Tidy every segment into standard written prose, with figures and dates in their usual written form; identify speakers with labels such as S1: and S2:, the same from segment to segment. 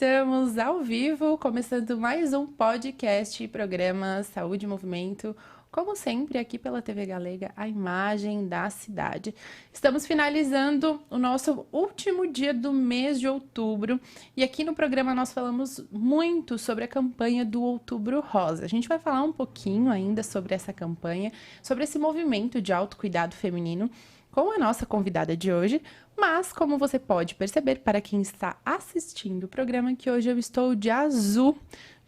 S1: estamos ao vivo, começando mais um podcast e programa Saúde e Movimento, como sempre aqui pela TV Galega, a imagem da cidade. Estamos finalizando o nosso último dia do mês de outubro e aqui no programa nós falamos muito sobre a campanha do Outubro Rosa. A gente vai falar um pouquinho ainda sobre essa campanha, sobre esse movimento de autocuidado feminino, com a nossa convidada de hoje, mas como você pode perceber, para quem está assistindo o programa, que hoje eu estou de azul,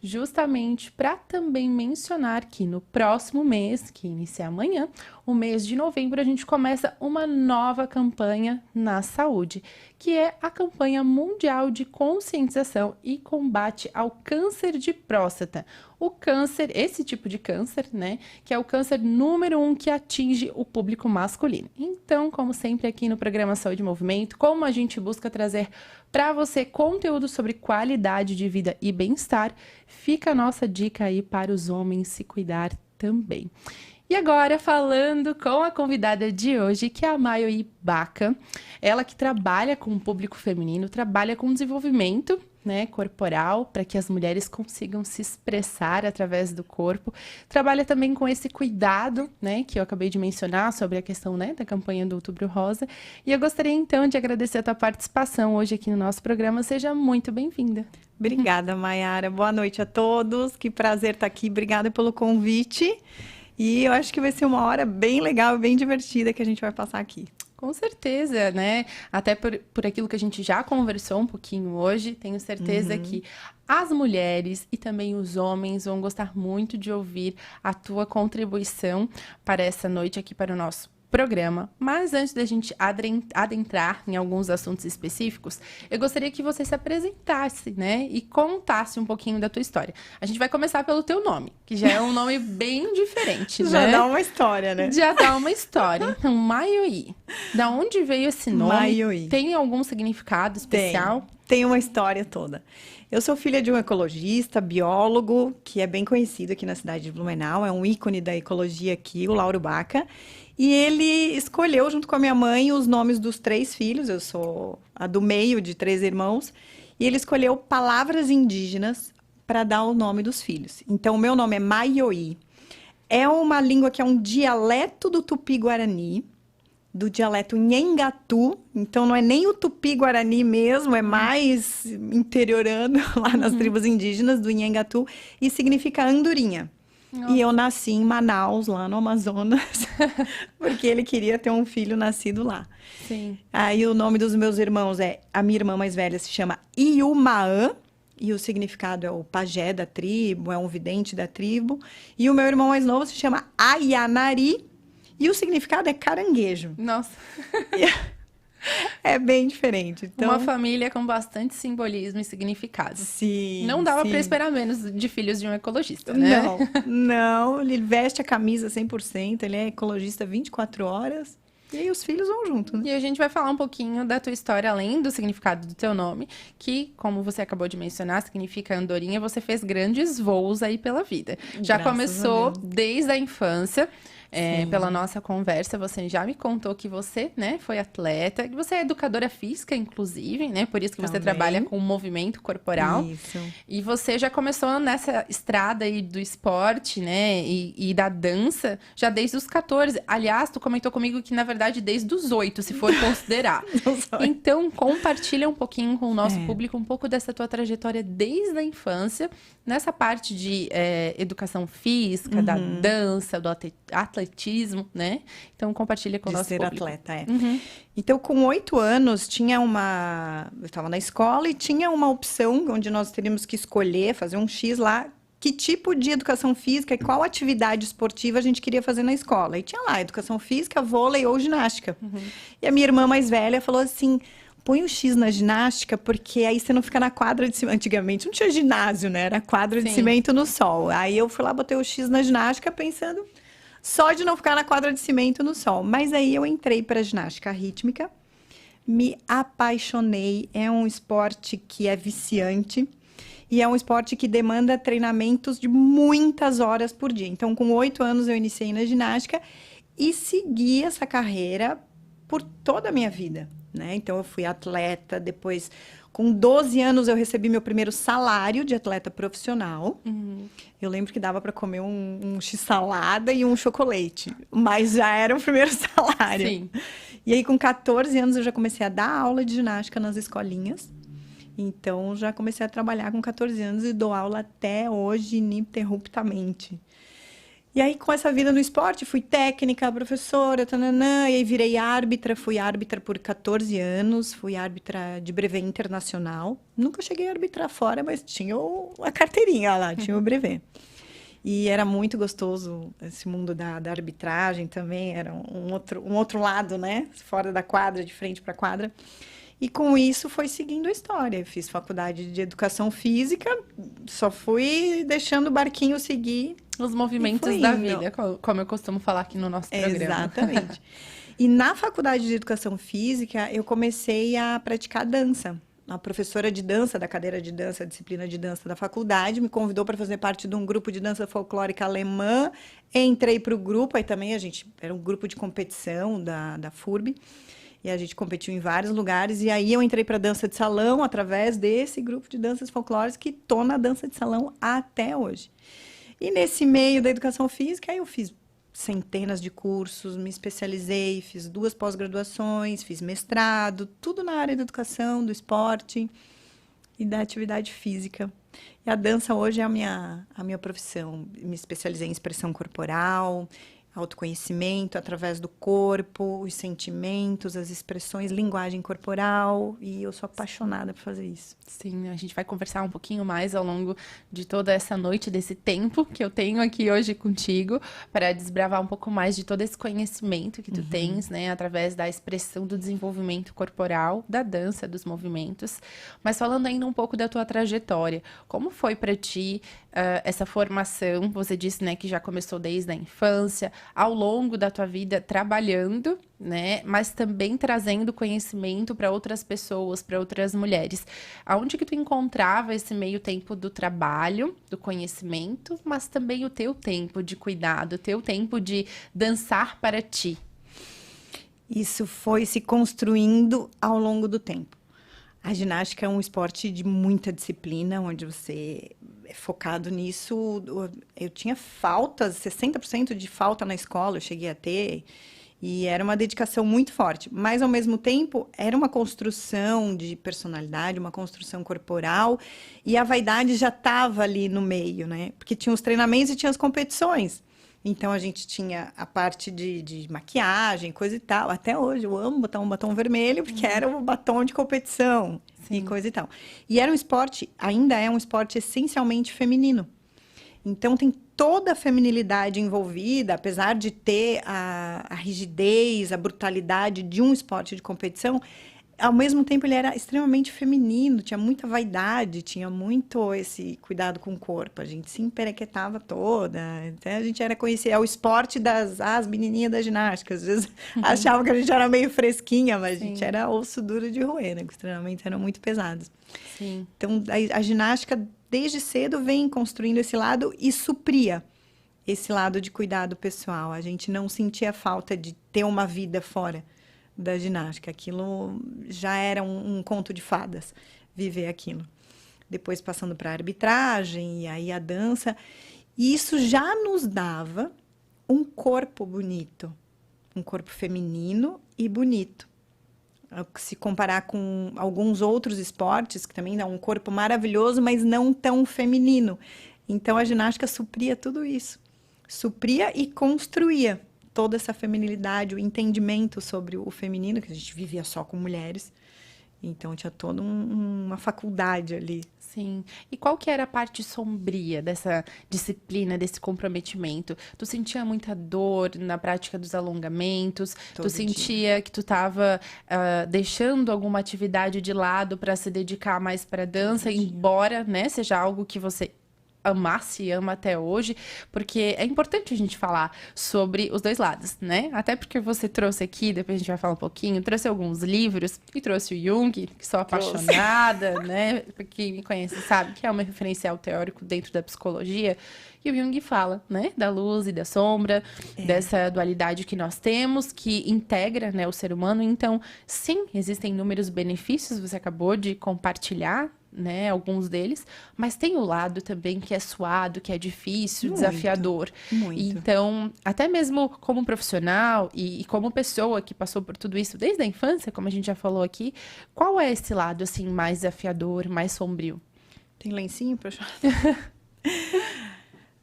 S1: justamente para também mencionar que no próximo mês, que inicia amanhã, o mês de novembro, a gente começa uma nova campanha na saúde, que é a campanha mundial de conscientização e combate ao câncer de próstata. O câncer, esse tipo de câncer, né, que é o câncer número 1 que atinge o público masculino. Então, como sempre aqui no programa Saúde e Movimento, como a gente busca trazer para você conteúdo sobre qualidade de vida e bem-estar, fica a nossa dica aí para os homens se cuidar também. E agora, falando com a convidada de hoje, que é a Mayoi Baca, ela que trabalha com o público feminino, trabalha com desenvolvimento, né, corporal, para que as mulheres consigam se expressar através do corpo. Trabalha também com esse cuidado, né, que eu acabei de mencionar sobre a questão, né, da campanha do Outubro Rosa. E eu gostaria, então, de agradecer a tua participação hoje aqui no nosso programa. Seja muito bem-vinda.
S2: Obrigada, Mayara. Boa noite a todos. Que prazer estar aqui. Obrigada pelo convite. E eu acho que vai ser uma hora bem legal e bem divertida que a gente vai passar aqui.
S1: Com certeza, né? Até por aquilo que a gente já conversou um pouquinho hoje, tenho certeza que as mulheres e também os homens vão gostar muito de ouvir a tua contribuição para essa noite aqui para o nosso programa. Mas antes da gente adentrar em alguns assuntos específicos, eu gostaria que você se apresentasse, né? E contasse um pouquinho da tua história. A gente vai começar pelo teu nome, que já é um nome bem diferente, né?
S2: Já dá uma história, né?
S1: Já dá uma história. Então, Mayoi. Da onde veio esse nome?
S2: Mayoi.
S1: Tem algum significado especial?
S2: Tem uma história toda. Eu sou filha de um ecologista, biólogo, que é bem conhecido aqui na cidade de Blumenau. É um ícone da ecologia aqui, o Lauro Baca. E ele escolheu, junto com a minha mãe, os nomes dos 3 filhos. Eu sou a do meio de 3 irmãos. E ele escolheu palavras indígenas para dar o nome dos filhos. Então, o meu nome é Mayoi. É uma língua que é um dialeto do Tupi-Guarani, do dialeto Nhengatu. Então, não é nem o Tupi-Guarani mesmo, é mais interiorando lá nas tribos indígenas do Nhengatu. E significa andorinha. Nossa. E eu nasci em Manaus, lá no Amazonas, porque ele queria ter um filho nascido lá.
S1: Sim.
S2: Aí o nome dos meus irmãos a minha irmã mais velha se chama Iumaã, e o significado é o pajé da tribo, é um vidente da tribo. E o meu irmão mais novo se chama Ayanari, e o significado é caranguejo.
S1: Nossa.
S2: É bem diferente. Então...
S1: Uma família com bastante simbolismo e significado.
S2: Sim.
S1: Não dava para esperar menos de filhos de um ecologista, né?
S2: Não. Ele veste a camisa 100%, ele é ecologista 24 horas. E aí os filhos vão junto, né?
S1: E a gente vai falar um pouquinho da tua história, além do significado do teu nome, que, como você acabou de mencionar, significa andorinha. Você fez grandes voos aí pela vida. Já começou desde a infância. Pela nossa conversa, você já me contou que você, né, foi atleta, que você é educadora física, inclusive, né? Por isso que você trabalha com o movimento corporal.
S2: Isso.
S1: E você já começou nessa estrada aí do esporte, né? E da dança, já desde os 14. Aliás, tu comentou comigo que, na verdade, desde os 8, se for considerar. Então, compartilha um pouquinho com o nosso público, um pouco dessa tua trajetória desde a infância, nessa parte de educação física, da dança, do atletismo, né? Então, compartilha com o nosso público.
S2: De ser atleta, Então, com 8 anos, eu estava na escola e tinha uma opção onde nós teríamos que escolher, fazer um X lá, que tipo de educação física e qual atividade esportiva a gente queria fazer na escola. E tinha lá, educação física, vôlei ou ginástica. E a minha irmã mais velha falou assim... Põe o X na ginástica, porque aí você não fica na quadra de cimento. Antigamente não tinha ginásio, né? Era quadra de cimento no sol. Aí eu fui lá, botei o X na ginástica, pensando só de não ficar na quadra de cimento no sol. Mas aí eu entrei para a ginástica rítmica, me apaixonei. É um esporte que é viciante e é um esporte que demanda treinamentos de muitas horas por dia. Então, com 8 anos, eu iniciei na ginástica e segui essa carreira por toda a minha vida. Né? Então, eu fui atleta, depois Com 12 anos, eu recebi meu primeiro salário de atleta profissional. Eu lembro que dava para comer um x-salada e um chocolate, mas já era o primeiro salário.
S1: Sim.
S2: E aí, com 14 anos, eu já comecei a dar aula de ginástica nas escolinhas. Então, já comecei a trabalhar com 14 anos e dou aula até hoje, ininterruptamente. E aí, com essa vida no esporte, fui técnica, professora, tananã, e aí virei árbitra. Fui árbitra por 14 anos, fui árbitra de brevet internacional. Nunca cheguei a arbitrar fora, mas tinha a carteirinha lá, tinha o brevet. E era muito gostoso esse mundo da arbitragem também, era um outro lado, né? Fora da quadra, de frente para a quadra. E com isso foi seguindo a história. Eu fiz faculdade de educação física, só fui deixando o barquinho seguir.
S1: Os movimentos da vida, como eu costumo falar aqui no nosso programa.
S2: Exatamente. E na faculdade de educação física, eu comecei a praticar dança. A professora de dança, da cadeira de dança, a disciplina de dança da faculdade, me convidou para fazer parte de um grupo de dança folclórica alemã. Entrei para o grupo, aí também era um grupo de competição da FURB. E a gente competiu em vários lugares. E aí eu entrei para dança de salão através desse grupo de danças folclóricas que estou na dança de salão até hoje. E nesse meio da educação física, aí eu fiz centenas de cursos, me especializei, fiz 2 pós-graduações, fiz mestrado, tudo na área da educação, do esporte e da atividade física. E a dança hoje é a minha profissão. Me especializei em expressão corporal, autoconhecimento através do corpo, os sentimentos, as expressões, linguagem corporal, e eu sou apaixonada por fazer isso.
S1: Sim, a gente vai conversar um pouquinho mais ao longo de toda essa noite, desse tempo que eu tenho aqui hoje contigo, para desbravar um pouco mais de todo esse conhecimento que tu tens, né, através da expressão do desenvolvimento corporal, da dança, dos movimentos. Mas falando ainda um pouco da tua trajetória, como foi para ti essa formação? Você disse, né, que já começou desde a infância, ao longo da tua vida trabalhando, né, mas também trazendo conhecimento para outras pessoas, para outras mulheres. Aonde que tu encontrava esse meio tempo do trabalho, do conhecimento, mas também o teu tempo de cuidado, o teu tempo de dançar para ti?
S2: Isso foi se construindo ao longo do tempo. A ginástica é um esporte de muita disciplina, onde você é focado nisso. Eu tinha faltas, 60% de falta na escola eu cheguei a ter, e era uma dedicação muito forte. Mas, ao mesmo tempo, era uma construção de personalidade, uma construção corporal, e a vaidade já estava ali no meio, né? Porque tinha os treinamentos e tinha as competições. Então, a gente tinha a parte de maquiagem, coisa e tal. Até hoje, eu amo botar um batom vermelho, porque era o batom de competição. Sim. E coisa e tal. E era um esporte, ainda é um esporte essencialmente feminino. Então, tem toda a feminilidade envolvida, apesar de ter a rigidez, a brutalidade de um esporte de competição. Ao mesmo tempo, ele era extremamente feminino, tinha muita vaidade, tinha muito esse cuidado com o corpo. A gente se emperequetava toda. Então, a gente era conhecida, é o esporte das menininhas da ginástica. Às vezes achavam que a gente era meio fresquinha, mas Sim. a gente era osso duro de roer, né? Os treinamentos eram muito pesados.
S1: Sim.
S2: Então, a ginástica, desde cedo, vem construindo esse lado e supria esse lado de cuidado pessoal. A gente não sentia falta de ter uma vida fora da ginástica. Aquilo já era um conto de fadas, viver aquilo. Depois passando para a arbitragem e aí a dança. E isso já nos dava um corpo bonito, um corpo feminino e bonito. Se comparar com alguns outros esportes, que também dão um corpo maravilhoso, mas não tão feminino. Então, a ginástica supria tudo isso. Supria e construía toda essa feminilidade, o entendimento sobre o feminino, que a gente vivia só com mulheres. Então, tinha toda uma faculdade ali.
S1: Sim. E qual que era a parte sombria dessa disciplina, desse comprometimento? Tu sentia muita dor na prática dos alongamentos? Tu sentia que tu estava deixando alguma atividade de lado para se dedicar mais para a dança, embora, né, seja algo que você amasse e ama até hoje, porque é importante a gente falar sobre os dois lados, né? Até porque você trouxe aqui, depois a gente vai falar um pouquinho, trouxe alguns livros, e trouxe o Jung, que sou apaixonada, né? Quem me conhece sabe que é um referencial teórico dentro da psicologia, e o Jung fala, né, da luz e da sombra, dessa dualidade que nós temos, que integra, né, o ser humano. Então, sim, existem inúmeros benefícios, você acabou de compartilhar, né, alguns deles, mas tem o lado também que é suado, que é difícil,
S2: Muito,
S1: desafiador.
S2: muito.
S1: Então, até mesmo como profissional e como pessoa que passou por tudo isso desde a infância, como a gente já falou aqui, qual é esse lado, assim, mais desafiador, mais sombrio?
S2: Tem lencinho para chorar?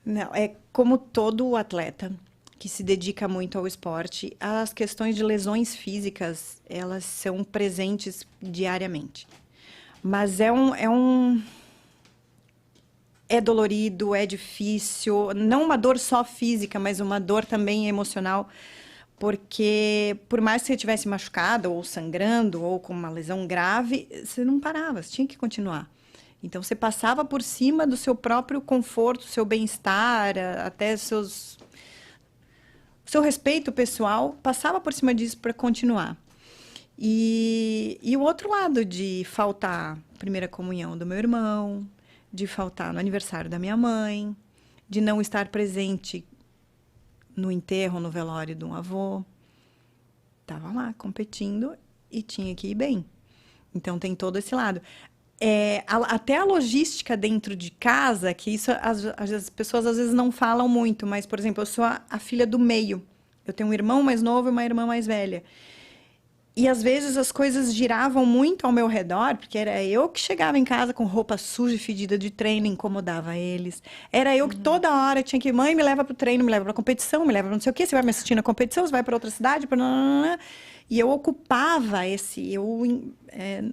S2: Não, é como todo atleta que se dedica muito ao esporte, as questões de lesões físicas, elas são presentes diariamente. Mas é dolorido, é difícil, não uma dor só física, mas uma dor também emocional, porque por mais que você estivesse machucado ou sangrando ou com uma lesão grave, você não parava, você tinha que continuar. Então, você passava por cima do seu próprio conforto, seu bem-estar, até seu respeito pessoal, passava por cima disso para continuar. E o outro lado de faltar a primeira comunhão do meu irmão, de faltar no aniversário da minha mãe, de não estar presente no enterro, no velório de um avô. Estava lá competindo e tinha que ir bem. Então, tem todo esse lado. Até a logística dentro de casa, que isso as pessoas às vezes não falam muito, mas, por exemplo, eu sou a filha do meio. Eu tenho um irmão mais novo e uma irmã mais velha. E, às vezes, as coisas giravam muito ao meu redor, porque era eu que chegava em casa com roupa suja e fedida de treino, incomodava eles. Era eu que toda hora tinha que... Mãe, me leva para o treino, me leva para a competição, me leva para não sei o quê. Você vai me assistir na competição, você vai para outra cidade, E eu ocupava eu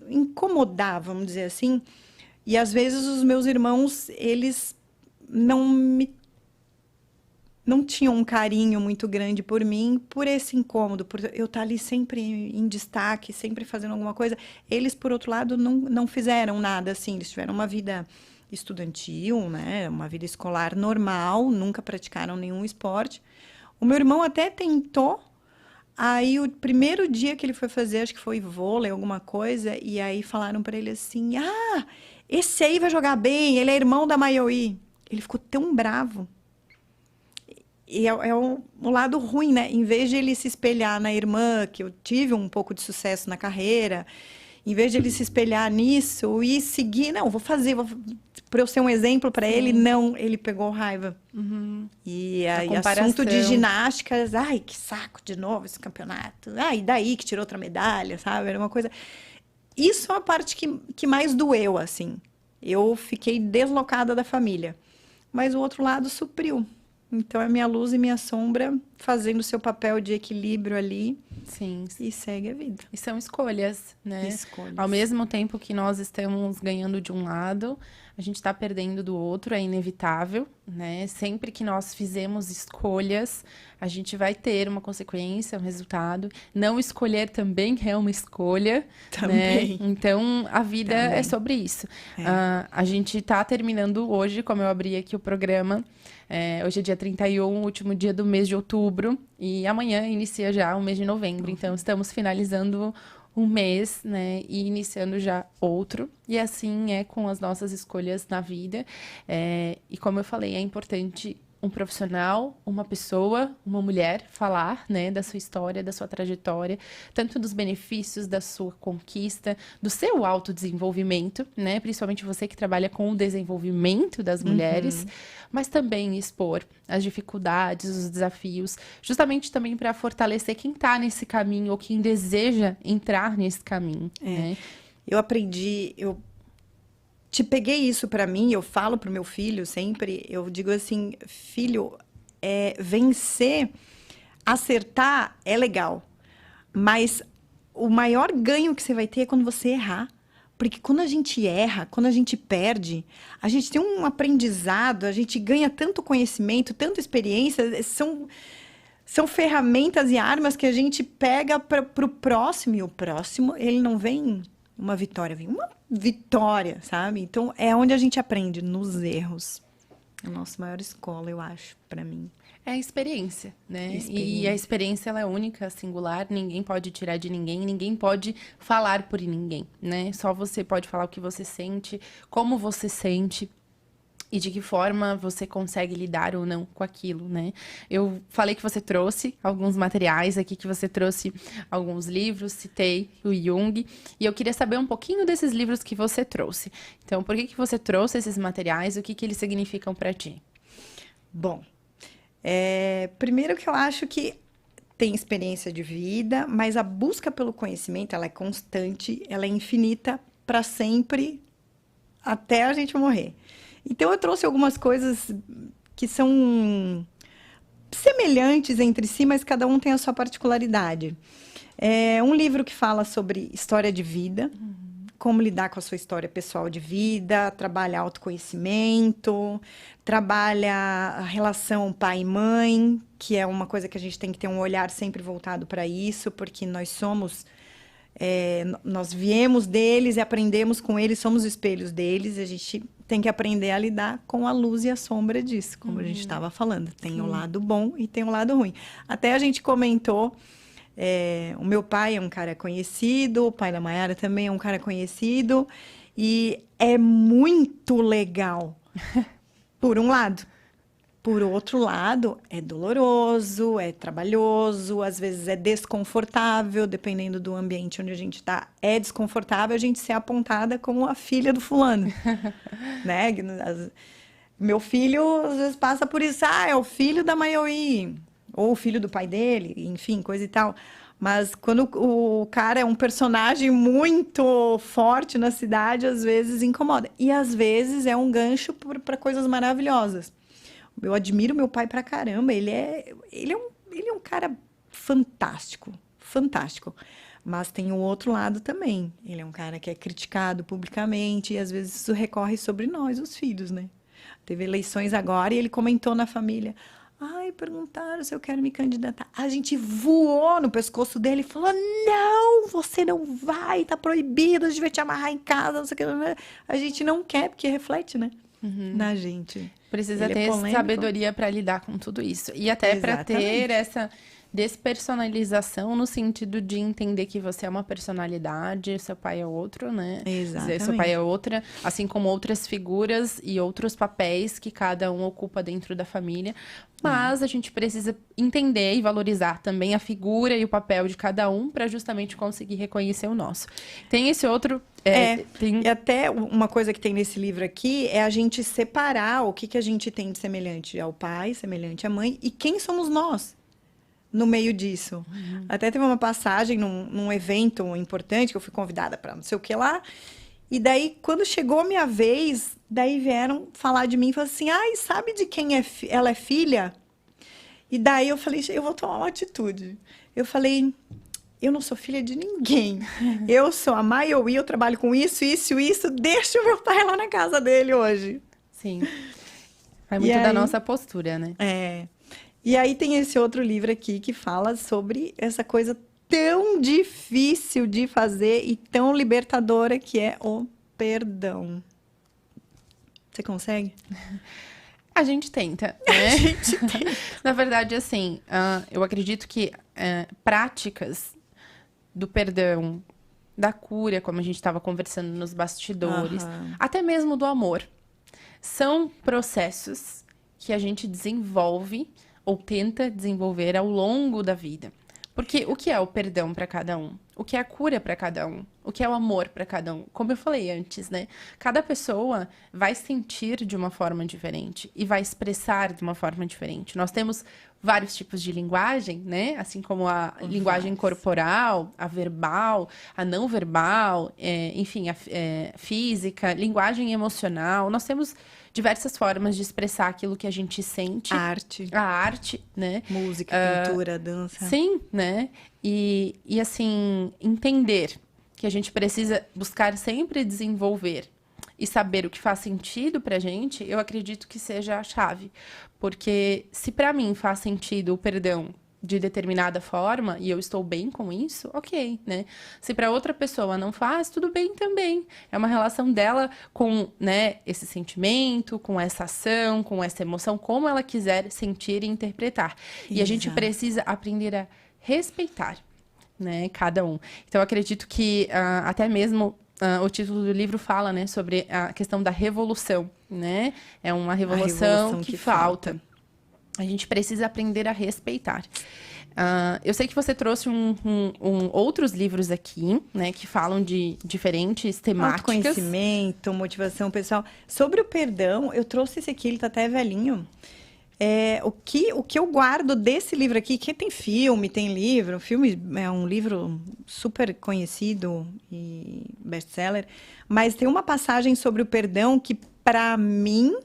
S2: incomodava, vamos dizer assim. E, às vezes, os meus irmãos, eles não tinham um carinho muito grande por mim, por esse incômodo, por eu estar ali sempre em destaque, sempre fazendo alguma coisa. Eles, por outro lado, não fizeram nada assim. Eles tiveram uma vida estudantil, né? Uma vida escolar normal, nunca praticaram nenhum esporte. O meu irmão até tentou. Aí, o primeiro dia que ele foi fazer, acho que foi vôlei, alguma coisa, e aí falaram para ele assim, esse aí vai jogar bem, ele é irmão da Maioí. Ele ficou tão bravo. E é o lado ruim, né? Em vez de ele se espelhar na irmã, que eu tive um pouco de sucesso na carreira, em vez de ele se espelhar nisso e seguir, não, vou fazer, para eu ser um exemplo para ele, não, ele pegou raiva. E aí, assunto de ginástica, ai, que saco de novo esse campeonato. E daí que tirou outra medalha, sabe? Era uma coisa... Isso é a parte que mais doeu, assim. Eu fiquei deslocada da família. Mas o outro lado supriu. Então, é minha luz e minha sombra fazendo o seu papel de equilíbrio ali.
S1: Sim.
S2: E segue a vida.
S1: E são escolhas, né?
S2: Escolhas.
S1: Ao mesmo tempo que nós estamos ganhando de um lado, a gente está perdendo do outro, é inevitável, né? Sempre que nós fizemos escolhas, a gente vai ter uma consequência, um resultado. Não escolher também é uma escolha,
S2: também.
S1: Né? Então, a vida é sobre isso. A gente está terminando hoje, como eu abri aqui o programa, hoje é dia 31, último dia do mês de outubro, e amanhã inicia já o mês de novembro. Então, estamos finalizando um mês, né, e iniciando já outro. E assim é com as nossas escolhas na vida. E como eu falei, é importante um profissional, uma pessoa, uma mulher falar, né, da sua história, da sua trajetória, tanto dos benefícios da sua conquista, do seu autodesenvolvimento, né, principalmente você que trabalha com o desenvolvimento das mulheres, mas também expor as dificuldades, os desafios, justamente também para fortalecer quem está nesse caminho ou quem deseja entrar nesse caminho. Né?
S2: Eu aprendi, te peguei isso para mim, eu falo pro meu filho sempre, eu digo assim, filho, vencer, acertar é legal, mas o maior ganho que você vai ter é quando você errar. Porque quando a gente erra, quando a gente perde, a gente tem um aprendizado, a gente ganha tanto conhecimento, tanta experiência, são ferramentas e armas que a gente pega para o próximo, e o próximo, ele não vem uma vitória, vem uma vitória, sabe? Então, é onde a gente aprende, nos erros. A nossa maior escola, eu acho, para mim.
S1: É a experiência, né?
S2: Experiência.
S1: E a experiência, ela é única, singular, ninguém pode tirar de ninguém, ninguém pode falar por ninguém, né? Só você pode falar o que você sente, como você sente e de que forma você consegue lidar ou não com aquilo, né? Eu falei que você trouxe alguns materiais aqui, que você trouxe alguns livros, citei o Jung, e eu queria saber um pouquinho desses livros que você trouxe. Então, por que você trouxe esses materiais? O que eles significam para ti?
S2: Bom, primeiro que eu acho que tem experiência de vida, mas a busca pelo conhecimento, ela é constante, ela é infinita para sempre, até a gente morrer. Então, eu trouxe algumas coisas que são semelhantes entre si, mas cada um tem a sua particularidade. Um livro que fala sobre história de vida, como lidar com a sua história pessoal de vida, trabalha autoconhecimento, trabalha a relação pai e mãe, que é uma coisa que a gente tem que ter um olhar sempre voltado para isso, porque nós viemos deles e aprendemos com eles, somos espelhos deles, e a gente tem que aprender a lidar com a luz e a sombra disso, como a gente estava falando. Tem o lado bom e tem o lado ruim. Até a gente comentou, o meu pai é um cara conhecido, o pai da Mayara também é um cara conhecido, e é muito legal, por um lado. Por outro lado, é doloroso, é trabalhoso, às vezes é desconfortável, dependendo do ambiente onde a gente está. É desconfortável a gente ser apontada como a filha do fulano, né? Meu filho, às vezes, passa por isso. É o filho da Mayoi, ou o filho do pai dele, enfim, coisa e tal. Mas quando o cara é um personagem muito forte na cidade, às vezes incomoda. E às vezes é um gancho para coisas maravilhosas. Eu admiro meu pai pra caramba. Ele é um cara fantástico, fantástico. Mas tem o outro lado também. Ele é um cara que é criticado publicamente e às vezes isso recorre sobre nós, os filhos, né? Teve eleições agora e ele comentou na família: ai, perguntaram se eu quero me candidatar. A gente voou no pescoço dele e falou: não, você não vai, tá proibido, a gente vai te amarrar em casa, não sei o que. A gente não quer, porque reflete, né? Na gente.
S1: Precisa ter sabedoria para lidar com tudo isso. E até para ter essa despersonalização no sentido de entender que você é uma personalidade, seu pai é outro, né?
S2: Exatamente.
S1: Seu pai é outra, assim como outras figuras e outros papéis que cada um ocupa dentro da família. Mas a gente precisa entender e valorizar também a figura e o papel de cada um para justamente conseguir reconhecer o nosso. Tem esse outro...
S2: E até uma coisa que tem nesse livro aqui é a gente separar o que a gente tem de semelhante ao pai, semelhante à mãe, e quem somos nós no meio disso. Até teve uma passagem num evento importante que eu fui convidada para não sei o que lá, e daí, quando chegou a minha vez, daí vieram falar de mim e falaram assim: ai, sabe de quem ela é filha? E daí eu falei: eu vou tomar uma atitude. Eu falei: eu não sou filha de ninguém. Eu sou a Mayoi, eu trabalho com isso, deixa o meu pai lá na casa dele hoje.
S1: Sim. Vai muito da nossa postura, né?
S2: E aí tem esse outro livro aqui que fala sobre essa coisa tão difícil de fazer e tão libertadora que é o perdão. Você consegue?
S1: A gente tenta, né?
S2: A gente tenta.
S1: Na verdade, assim, eu acredito que práticas do perdão, da cura, como a gente estava conversando nos bastidores, até mesmo do amor, são processos que a gente desenvolve ou tenta desenvolver ao longo da vida. Porque o que é o perdão para cada um? O que é a cura para cada um? O que é o amor para cada um? Como eu falei antes, né? Cada pessoa vai sentir de uma forma diferente e vai expressar de uma forma diferente. Nós temos vários tipos de linguagem, né? Assim como a linguagem corporal, a verbal, a não verbal, enfim, a física, linguagem emocional. Nós temos diversas formas de expressar aquilo que a gente sente.
S2: A arte,
S1: né?
S2: Música, pintura, dança.
S1: Sim, né? E assim, entender que a gente precisa buscar sempre desenvolver e saber o que faz sentido pra gente, eu acredito que seja a chave. Porque se pra mim faz sentido o perdão de determinada forma e eu estou bem com isso, ok, né? Se para outra pessoa não faz, tudo bem também. É uma relação dela com, né, esse sentimento, com essa ação, com essa emoção, como ela quiser sentir e interpretar. E a gente precisa aprender a respeitar, né, cada um. Então, eu acredito que até mesmo o título do livro fala, né, sobre a questão da revolução, né? É uma revolução que falta. A gente precisa aprender a respeitar. Eu sei que você trouxe outros livros aqui, né, que falam de diferentes temáticas.
S2: Autoconhecimento, motivação pessoal. Sobre o perdão, eu trouxe esse aqui, ele tá até velhinho. O que eu guardo desse livro aqui, que tem filme, tem livro. O filme é um livro super conhecido e best-seller. Mas tem uma passagem sobre o perdão que, para mim,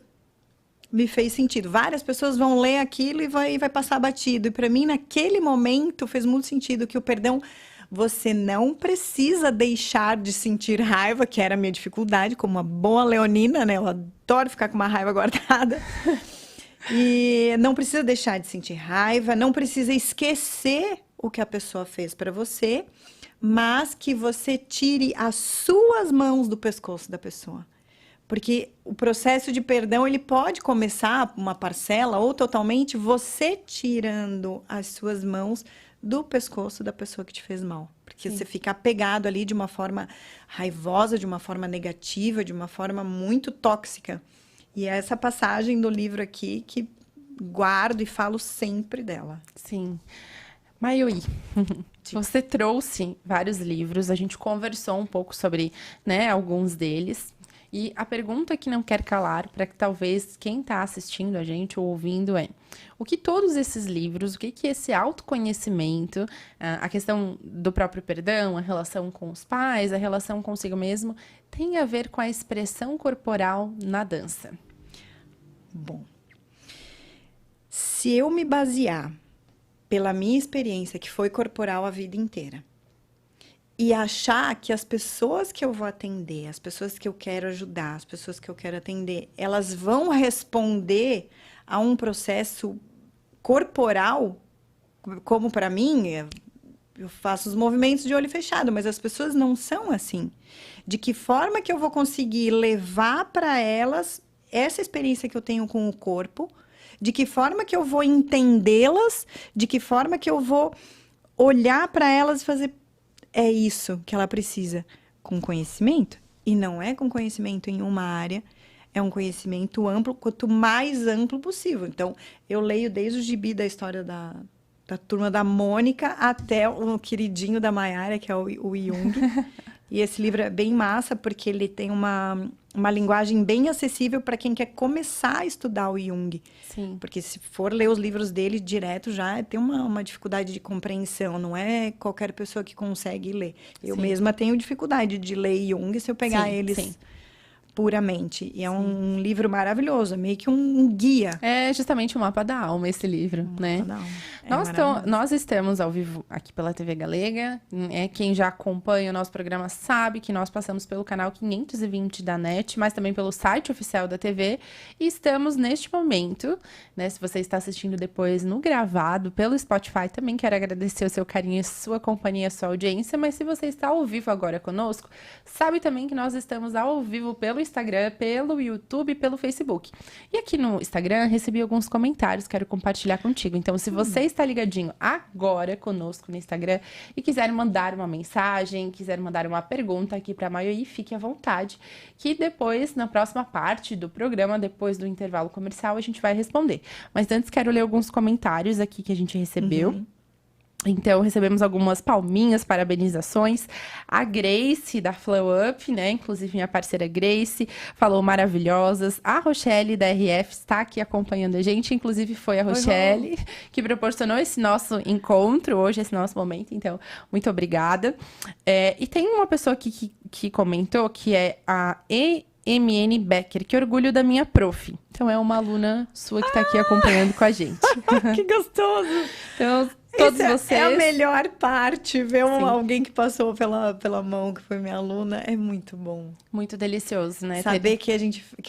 S2: me fez sentido. Várias pessoas vão ler aquilo e vai passar batido. E para mim, naquele momento, fez muito sentido que o perdão, você não precisa deixar de sentir raiva, que era a minha dificuldade, como uma boa leonina, né? Eu adoro ficar com uma raiva guardada. E não precisa deixar de sentir raiva, não precisa esquecer o que a pessoa fez para você, mas que você tire as suas mãos do pescoço da pessoa. Porque o processo de perdão, ele pode começar uma parcela ou totalmente você tirando as suas mãos do pescoço da pessoa que te fez mal. Porque você fica apegado ali de uma forma raivosa, de uma forma negativa, de uma forma muito tóxica. E é essa passagem do livro aqui que guardo e falo sempre dela.
S1: Sim. Mayoi, você trouxe vários livros, a gente conversou um pouco sobre, né, alguns deles. E a pergunta que não quer calar, para que talvez quem está assistindo a gente ou ouvindo o que todos esses livros, o que esse autoconhecimento, a questão do próprio perdão, a relação com os pais, a relação consigo mesmo, tem a ver com a expressão corporal na dança?
S2: Bom, se eu me basear pela minha experiência, que foi corporal a vida inteira, e achar que as pessoas que eu vou atender, as pessoas que eu quero ajudar, as pessoas que eu quero atender, elas vão responder a um processo corporal, como para mim, eu faço os movimentos de olho fechado, mas as pessoas não são assim. De que forma que eu vou conseguir levar para elas essa experiência que eu tenho com o corpo? De que forma que eu vou entendê-las? De que forma que eu vou olhar para elas e fazer... É isso que ela precisa, com conhecimento. E não é com conhecimento em uma área, é um conhecimento amplo, quanto mais amplo possível. Então, eu leio desde o gibi da história da Turma da Mônica até o queridinho da Mayara, que é o Jung. E esse livro é bem massa, porque ele tem uma linguagem bem acessível para quem quer começar a estudar o Jung.
S1: Sim.
S2: Porque se for ler os livros dele direto, já tem uma dificuldade de compreensão. Não é qualquer pessoa que consegue ler. Eu mesma tenho dificuldade de ler Jung se eu pegar eles puramente. E é um livro maravilhoso, é meio que um guia.
S1: É justamente o mapa da alma, esse livro, né?
S2: Mapa da alma.
S1: Nós estamos ao vivo aqui pela TV Galega. Quem já acompanha o nosso programa sabe que nós passamos pelo canal 520 da NET, mas também pelo site oficial da TV. E estamos neste momento, né? Se você está assistindo depois no gravado, pelo Spotify, também quero agradecer o seu carinho, sua companhia, sua audiência. Mas se você está ao vivo agora conosco, sabe também que nós estamos ao vivo pelo Instagram, pelo YouTube e pelo Facebook. E aqui no Instagram, recebi alguns comentários, quero compartilhar contigo. Então, se você está ligadinho agora conosco no Instagram e quiser mandar uma mensagem, quiser mandar uma pergunta aqui para a Mayoi, fique à vontade, que depois, na próxima parte do programa, depois do intervalo comercial, a gente vai responder. Mas antes, quero ler alguns comentários aqui que a gente recebeu. Então, recebemos algumas palminhas, parabenizações. A Grace, da Flow Up, né? Inclusive, minha parceira Grace, falou maravilhosas. A Rochelle, da RF, está aqui acompanhando a gente. Inclusive, foi a Rochelle que proporcionou esse nosso encontro hoje, esse nosso momento. Então, muito obrigada. E tem uma pessoa aqui que comentou, que é a MN Becker, que orgulho da minha prof. Então, é uma aluna sua que está aqui acompanhando com a gente.
S2: Que gostoso!
S1: Então... Todos vocês.
S2: É a melhor parte, ver alguém que passou pela mão, que foi minha aluna, é muito bom.
S1: Muito delicioso, né?
S2: Saber que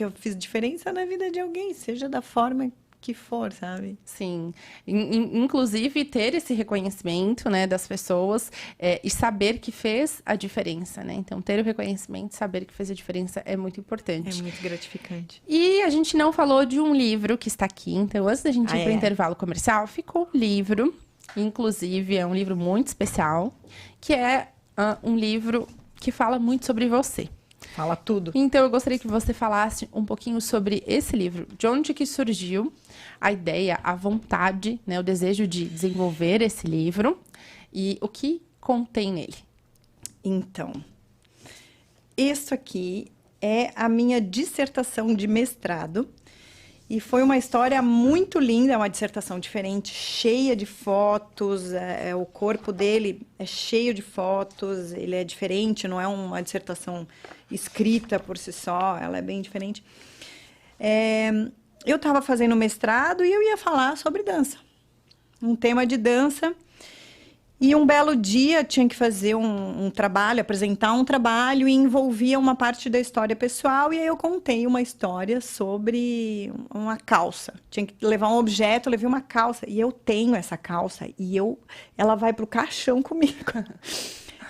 S2: eu fiz diferença na vida de alguém, seja da forma que for, sabe?
S1: Sim, inclusive ter esse reconhecimento, né, das pessoas e saber que fez a diferença, né? Então, ter o reconhecimento, saber que fez a diferença é muito importante.
S2: É muito gratificante.
S1: E a gente não falou de um livro que está aqui, então antes da gente ir para o intervalo comercial, ficou um livro, inclusive é um livro muito especial, que é um livro que fala muito sobre você.
S2: Fala tudo.
S1: Então, eu gostaria que você falasse um pouquinho sobre esse livro. De onde que surgiu a ideia, a vontade, né, o desejo de desenvolver esse livro e o que contém nele?
S2: Então, isso aqui é a minha dissertação de mestrado. E foi uma história muito linda, é uma dissertação diferente, cheia de fotos, o corpo dele é cheio de fotos, ele é diferente, não é uma dissertação escrita por si só, ela é bem diferente. Eu estava fazendo mestrado e eu ia falar sobre dança, um tema de dança. E um belo dia tinha que fazer um trabalho, apresentar um trabalho e envolvia uma parte da história pessoal. E aí eu contei uma história sobre uma calça. Tinha que levar um objeto, eu levei uma calça. E eu tenho essa calça e ela vai pro caixão comigo.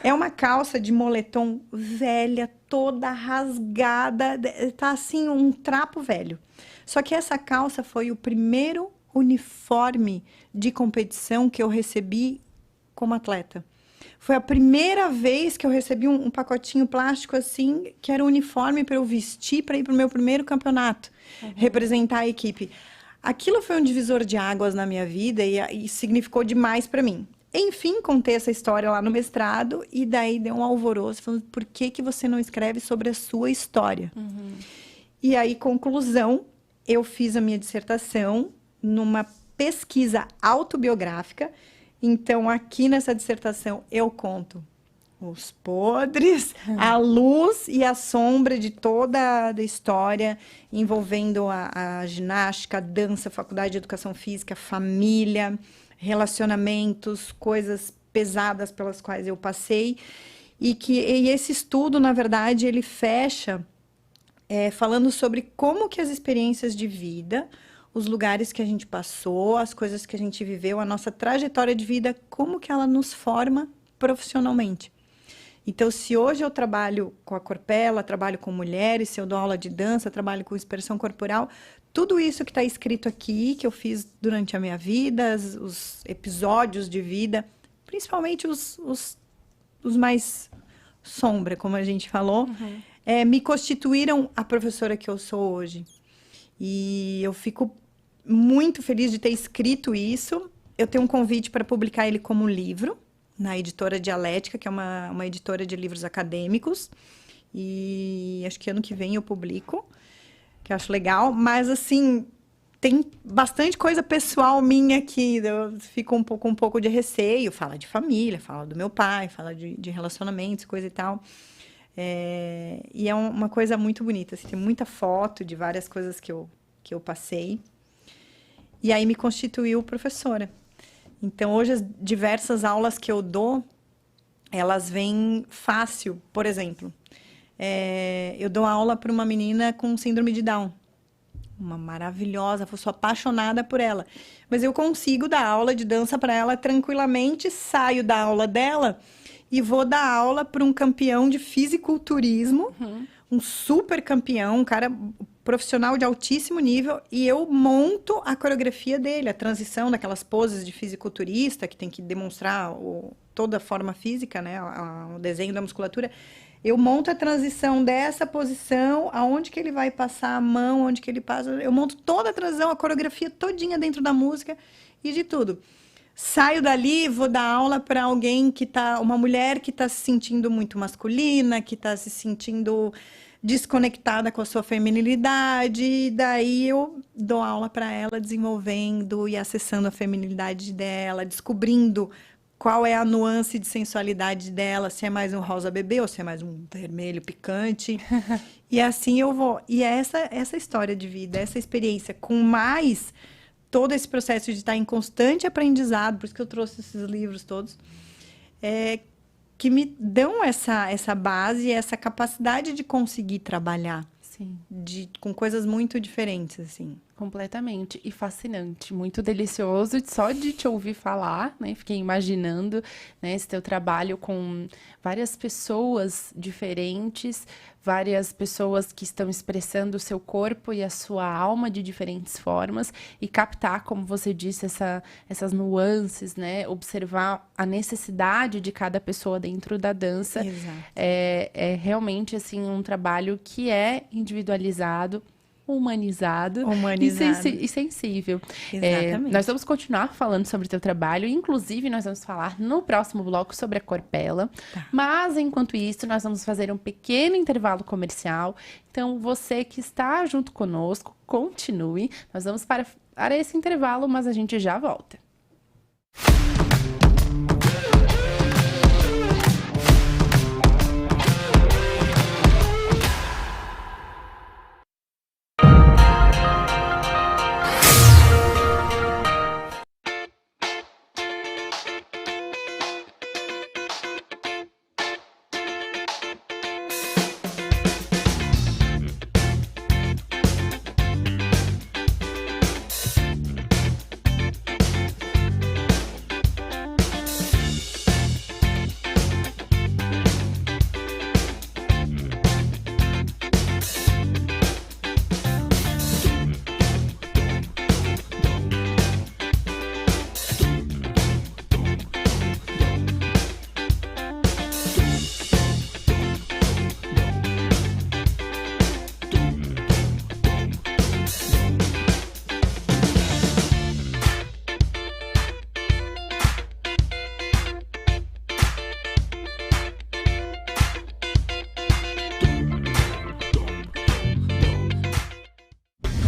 S2: É uma calça de moletom velha, toda rasgada. Tá assim, um trapo velho. Só que essa calça foi o primeiro uniforme de competição que eu recebi como atleta. Foi a primeira vez que eu recebi um pacotinho plástico assim, que era um uniforme para eu vestir para ir para o meu primeiro campeonato, representar a equipe. Aquilo foi um divisor de águas na minha vida e significou demais para mim. Enfim, contei essa história lá no mestrado e daí deu um alvoroço, falando, por que você não escreve sobre a sua história? E aí, conclusão, eu fiz a minha dissertação numa pesquisa autobiográfica. Então, aqui nessa dissertação, eu conto os podres, a luz e a sombra de toda a história envolvendo a ginástica, a dança, a faculdade de educação física, família, relacionamentos, coisas pesadas pelas quais eu passei. E esse estudo, na verdade, ele fecha falando sobre como que as experiências de vida, os lugares que a gente passou, as coisas que a gente viveu, a nossa trajetória de vida, como que ela nos forma profissionalmente. Então, se hoje eu trabalho com a Corpella, trabalho com mulheres, se eu dou aula de dança, trabalho com expressão corporal, tudo isso que está escrito aqui, que eu fiz durante a minha vida, os episódios de vida, principalmente os mais sombra, como a gente falou, me constituíram a professora que eu sou hoje. E eu fico muito feliz de ter escrito isso. Eu tenho um convite para publicar ele como livro, na editora Dialética, que é uma editora de livros acadêmicos. E acho que ano que vem eu publico, que eu acho legal. Mas, assim, tem bastante coisa pessoal minha aqui. Eu fico um pouco de receio. Fala de família, fala do meu pai, fala de relacionamentos, coisa e tal. E é uma coisa muito bonita. Assim, tem muita foto de várias coisas que eu passei. E aí me constituiu professora. Então, hoje, as diversas aulas que eu dou, elas vêm fácil. Por exemplo, eu dou aula para uma menina com síndrome de Down. Uma maravilhosa, eu sou apaixonada por ela. Mas eu consigo dar aula de dança para ela tranquilamente, saio da aula dela e vou dar aula para um campeão de fisiculturismo, um super campeão, um cara profissional de altíssimo nível, e eu monto a coreografia dele, a transição daquelas poses de fisiculturista, que tem que demonstrar toda a forma física, né, o desenho da musculatura. Eu monto a transição dessa posição, aonde que ele vai passar a mão, onde que ele passa... Eu monto toda a transição, a coreografia todinha dentro da música e de tudo. Saio dali, vou dar aula para alguém uma mulher que está se sentindo muito masculina, que está se sentindo desconectada com a sua feminilidade, e daí eu dou aula para ela, desenvolvendo e acessando a feminilidade dela, descobrindo qual é a nuance de sensualidade dela, se é mais um rosa bebê ou se é mais um vermelho picante. E assim eu vou. E é essa história de vida, essa experiência, com mais todo esse processo de estar em constante aprendizado, por isso que eu trouxe esses livros todos, que me dão essa base, essa capacidade de conseguir trabalhar.
S1: Sim.
S2: Com coisas muito diferentes, assim.
S1: Completamente. E fascinante, muito delicioso só de te ouvir falar, né? Fiquei imaginando, né, esse teu trabalho com várias pessoas diferentes, várias pessoas que estão expressando o seu corpo e a sua alma de diferentes formas e captar, como você disse, essas nuances, né? Observar a necessidade de cada pessoa dentro da dança.
S2: Exato.
S1: É realmente, assim, um trabalho que é individualizado, humanizado. E sensível.
S2: Exatamente.
S1: Nós vamos continuar falando sobre o teu trabalho, inclusive nós vamos falar no próximo bloco sobre a Corpella, mas enquanto isso nós vamos fazer um pequeno intervalo comercial, então você que está junto conosco, continue, nós vamos para esse intervalo, mas a gente já volta.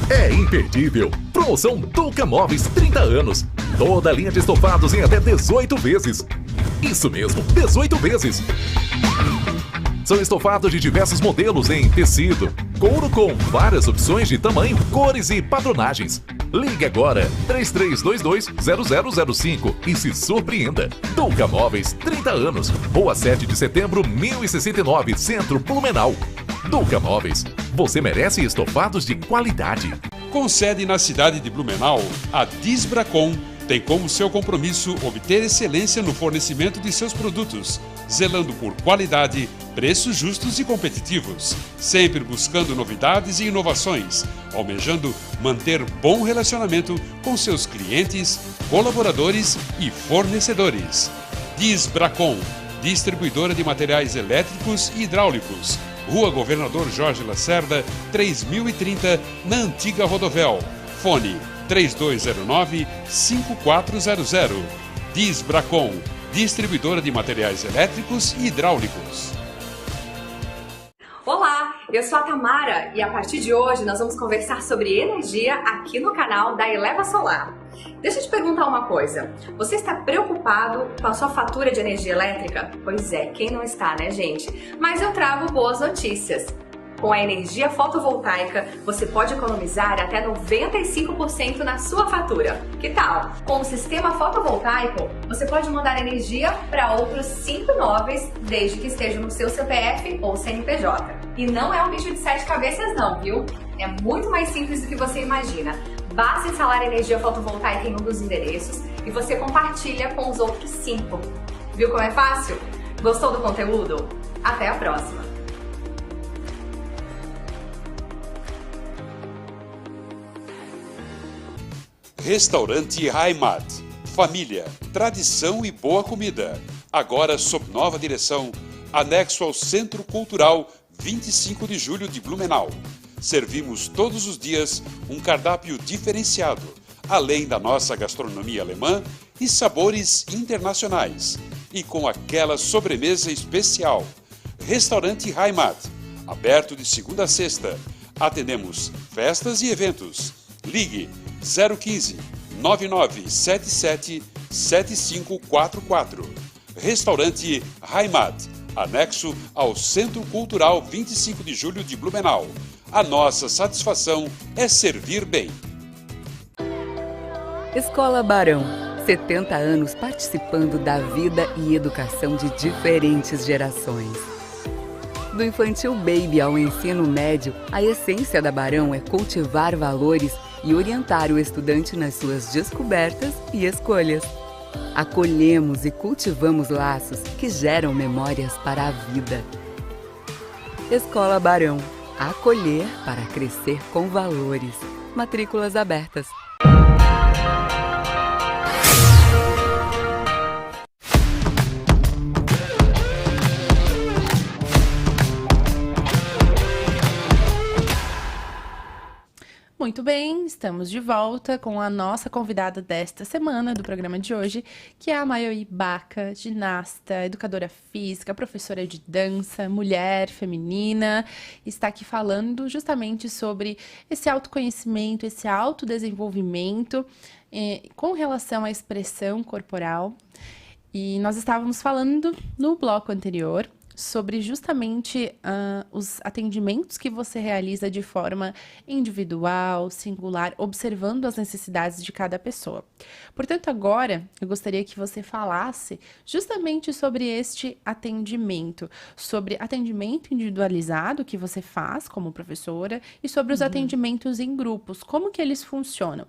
S3: É imperdível. Promoção Duca Móveis 30 anos. Toda a linha de estofados em até 18 vezes. Isso mesmo, 18 vezes. São estofados de diversos modelos em tecido, couro com várias opções de tamanho, cores e patronagens. Ligue agora 3322-0005 e se surpreenda. Duca Móveis 30 anos. Rua 7 de setembro, 1069, Centro Blumenau. Duca Móveis. Você merece estofados de qualidade.
S4: Com sede na cidade de Blumenau, a Disbracon tem como seu compromisso obter excelência no fornecimento de seus produtos, zelando por qualidade, preços justos e competitivos, sempre buscando novidades e inovações, almejando manter bom relacionamento com seus clientes, colaboradores e fornecedores. Disbracon, distribuidora de materiais elétricos e hidráulicos. Rua Governador Jorge Lacerda, 3030, na Antiga Rodovel. Fone 3209-5400. Disbracon, distribuidora de materiais elétricos e hidráulicos.
S5: Olá, eu sou a Tamara e a partir de hoje nós vamos conversar sobre energia aqui no canal da Eleva Solar. Deixa eu te perguntar uma coisa, você está preocupado com a sua fatura de energia elétrica? Pois é, quem não está, né, gente? Mas eu trago boas notícias. Com a energia fotovoltaica, você pode economizar até 95% na sua fatura. Que tal? Com o sistema fotovoltaico, você pode mandar energia para outros 5 imóveis, desde que esteja no seu CPF ou CNPJ. E não é um bicho de 7 cabeças não, viu? É muito mais simples do que você imagina. Basta instalar energia fotovoltaica em um dos endereços e você compartilha com os outros 5. Viu como é fácil? Gostou do conteúdo? Até a próxima!
S4: Restaurante Heimat. Família, tradição e boa comida. Agora sob nova direção, anexo ao Centro Cultural 25 de Julho de Blumenau. Servimos todos os dias um cardápio diferenciado, além da nossa gastronomia alemã e sabores internacionais. E com aquela sobremesa especial. Restaurante Heimat, aberto de segunda a sexta. Atendemos festas e eventos. Ligue 015 9977 7544. Restaurante Heimat, anexo ao Centro Cultural 25 de Julho de Blumenau. A nossa satisfação é servir bem.
S6: Escola Barão, 70 anos participando da vida e educação de diferentes gerações. Do infantil baby ao ensino médio, a essência da Barão é cultivar valores e orientar o estudante nas suas descobertas e escolhas. Acolhemos e cultivamos laços que geram memórias para a vida. Escola Barão. Acolher para crescer com valores. Matrículas abertas.
S1: Muito bem, estamos de volta com a nossa convidada desta semana do programa de hoje, que é a Mayoi Baca, ginasta, educadora física, professora de dança, mulher feminina, está aqui falando justamente sobre esse autoconhecimento, esse autodesenvolvimento com relação à expressão corporal. E nós estávamos falando no bloco anterior sobre justamente os atendimentos que você realiza de forma individual, singular, observando as necessidades de cada pessoa. Portanto, agora eu gostaria que você falasse justamente sobre este atendimento, sobre atendimento individualizado que você faz como professora e sobre os atendimentos em grupos, como que eles funcionam?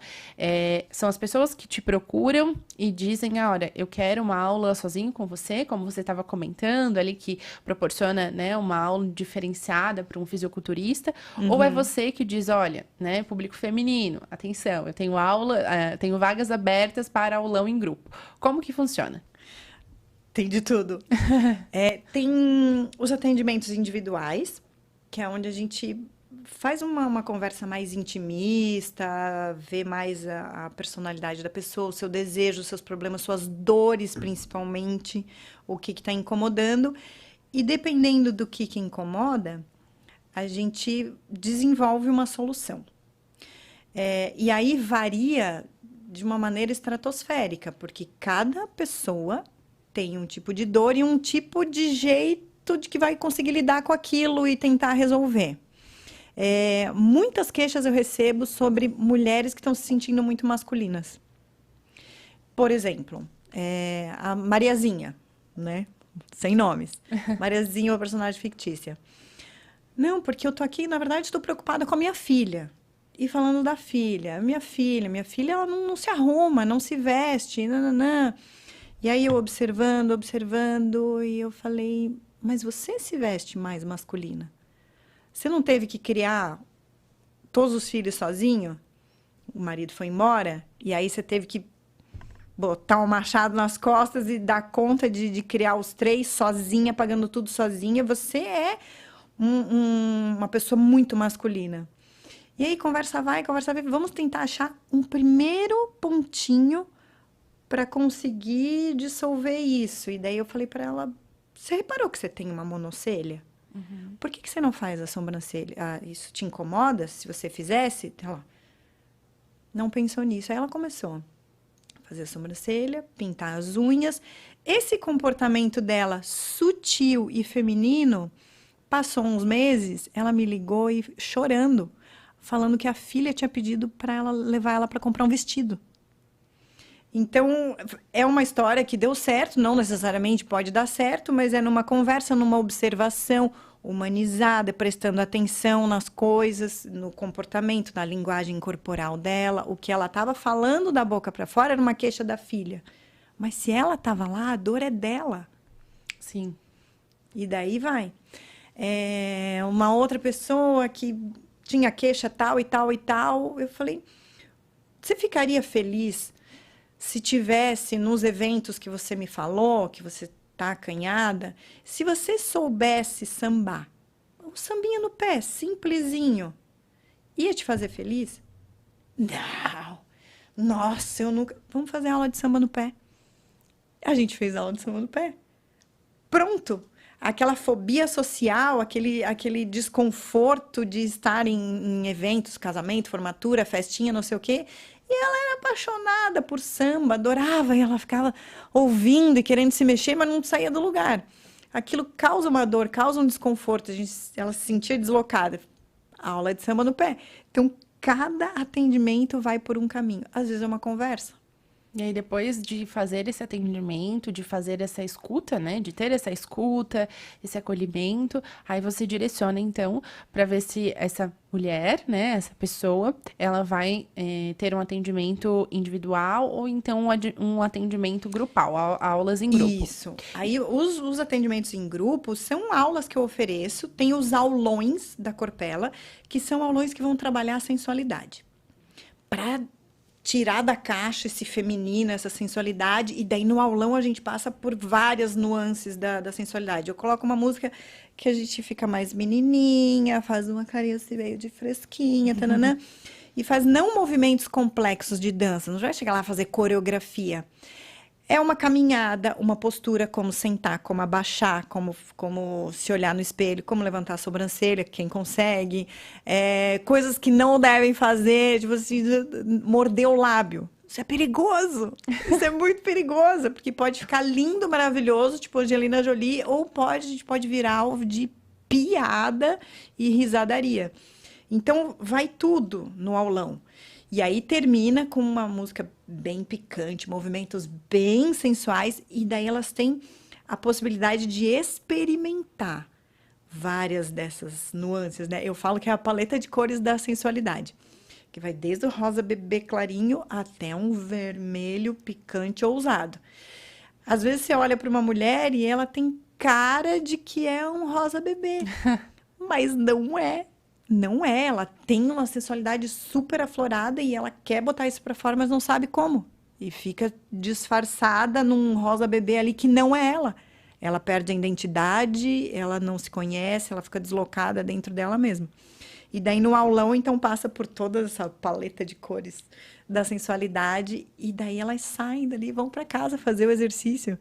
S1: São as pessoas que te procuram e dizem, olha, eu quero uma aula sozinho com você, como você estava comentando ali, que proporciona, né, uma aula diferenciada para um fisiculturista, ou é você que diz, olha, né, público feminino, atenção, eu tenho tenho vagas abertas para aulão em grupo. Como que funciona?
S2: Tem de tudo. Tem os atendimentos individuais, que é onde a gente faz uma conversa mais intimista, vê mais a personalidade da pessoa, o seu desejo, os seus problemas, suas dores, principalmente, o que está incomodando. E dependendo do que incomoda, a gente desenvolve uma solução. E aí varia de uma maneira estratosférica, porque cada pessoa tem um tipo de dor e um tipo de jeito de que vai conseguir lidar com aquilo e tentar resolver. Muitas queixas eu recebo sobre mulheres que estão se sentindo muito masculinas. Por exemplo, a Mariazinha, né? Sem nomes. Mariazinha é uma personagem fictícia. Não, porque eu tô aqui, na verdade, estou preocupada com a minha filha. E falando da filha. Minha filha, ela não se arruma, não se veste, nananã. E aí eu observando, e eu falei, mas você se veste mais masculina? Você não teve que criar todos os filhos sozinho? O marido foi embora, e aí você teve que botar um machado nas costas e dar conta de criar os 3 sozinha, pagando tudo sozinha. Você é uma pessoa muito masculina. E aí, conversa vai, vamos tentar achar um primeiro pontinho para conseguir dissolver isso. E daí eu falei para ela, você reparou que você tem uma monocelha? Por que você não faz a sobrancelha? Isso te incomoda se você fizesse? Ela não pensou nisso. Aí ela começou fazer a sobrancelha, pintar as unhas. Esse comportamento dela, sutil e feminino, passou uns meses, ela me ligou e chorando, falando que a filha tinha pedido para ela levar ela para comprar um vestido. Então, é uma história que deu certo, não necessariamente pode dar certo, mas é numa conversa, numa observação humanizada, prestando atenção nas coisas, no comportamento, na linguagem corporal dela. O que ela estava falando da boca para fora era uma queixa da filha. Mas se ela estava lá, a dor é dela.
S1: Sim.
S2: E daí vai. Uma outra pessoa que tinha queixa tal e tal e tal, eu falei, você ficaria feliz se tivesse nos eventos que você me falou, que você tá acanhada, se você soubesse sambar, um sambinha no pé, simplesinho, ia te fazer feliz? Não, nossa, eu nunca... Vamos fazer aula de samba no pé. A gente fez aula de samba no pé. Pronto. Aquela fobia social, aquele desconforto de estar em eventos, casamento, formatura, festinha, não sei o quê. E ela era apaixonada por samba, adorava, e ela ficava ouvindo e querendo se mexer, mas não saía do lugar. Aquilo causa uma dor, causa um desconforto, ela se sentia deslocada. Aula de samba no pé. Então, cada atendimento vai por um caminho. Às vezes é uma conversa.
S1: E aí, depois de fazer esse atendimento, de fazer essa escuta, né? De ter essa escuta, esse acolhimento, aí você direciona, então, para ver se essa mulher, né? Essa pessoa, ela vai ter um atendimento individual ou então um atendimento grupal, aulas em grupo.
S2: Isso. Aí, os atendimentos em grupo são aulas que eu ofereço. Tem os aulões da Corpella, que são aulões que vão trabalhar a sensualidade. Para tirar da caixa esse feminino, essa sensualidade, e daí no aulão a gente passa por várias nuances da sensualidade. Eu coloco uma música que a gente fica mais menininha, faz uma carinha assim meio de fresquinha, tananã, e faz não movimentos complexos de dança, não vai chegar lá a fazer coreografia. É uma caminhada, uma postura, como sentar, como abaixar, como se olhar no espelho, como levantar a sobrancelha, quem consegue. Coisas que não devem fazer, tipo assim, morder o lábio. Isso é perigoso. Isso é muito perigoso, porque pode ficar lindo, maravilhoso, tipo Angelina Jolie, ou a gente pode virar alvo de piada e risadaria. Então, vai tudo no aulão. E aí termina com uma música bem picante, movimentos bem sensuais, e daí elas têm a possibilidade de experimentar várias dessas nuances, né? Eu falo que é a paleta de cores da sensualidade, que vai desde o rosa bebê clarinho até um vermelho picante ousado. Às vezes você olha para uma mulher e ela tem cara de que é um rosa bebê, mas não é. Não é, ela tem uma sensualidade super aflorada e ela quer botar isso pra fora, mas não sabe como. E fica disfarçada num rosa bebê ali que não é ela. Ela perde a identidade, ela não se conhece, ela fica deslocada dentro dela mesma. E daí no aulão, então, passa por toda essa paleta de cores da sensualidade e daí elas saem dali e vão pra casa fazer o exercício.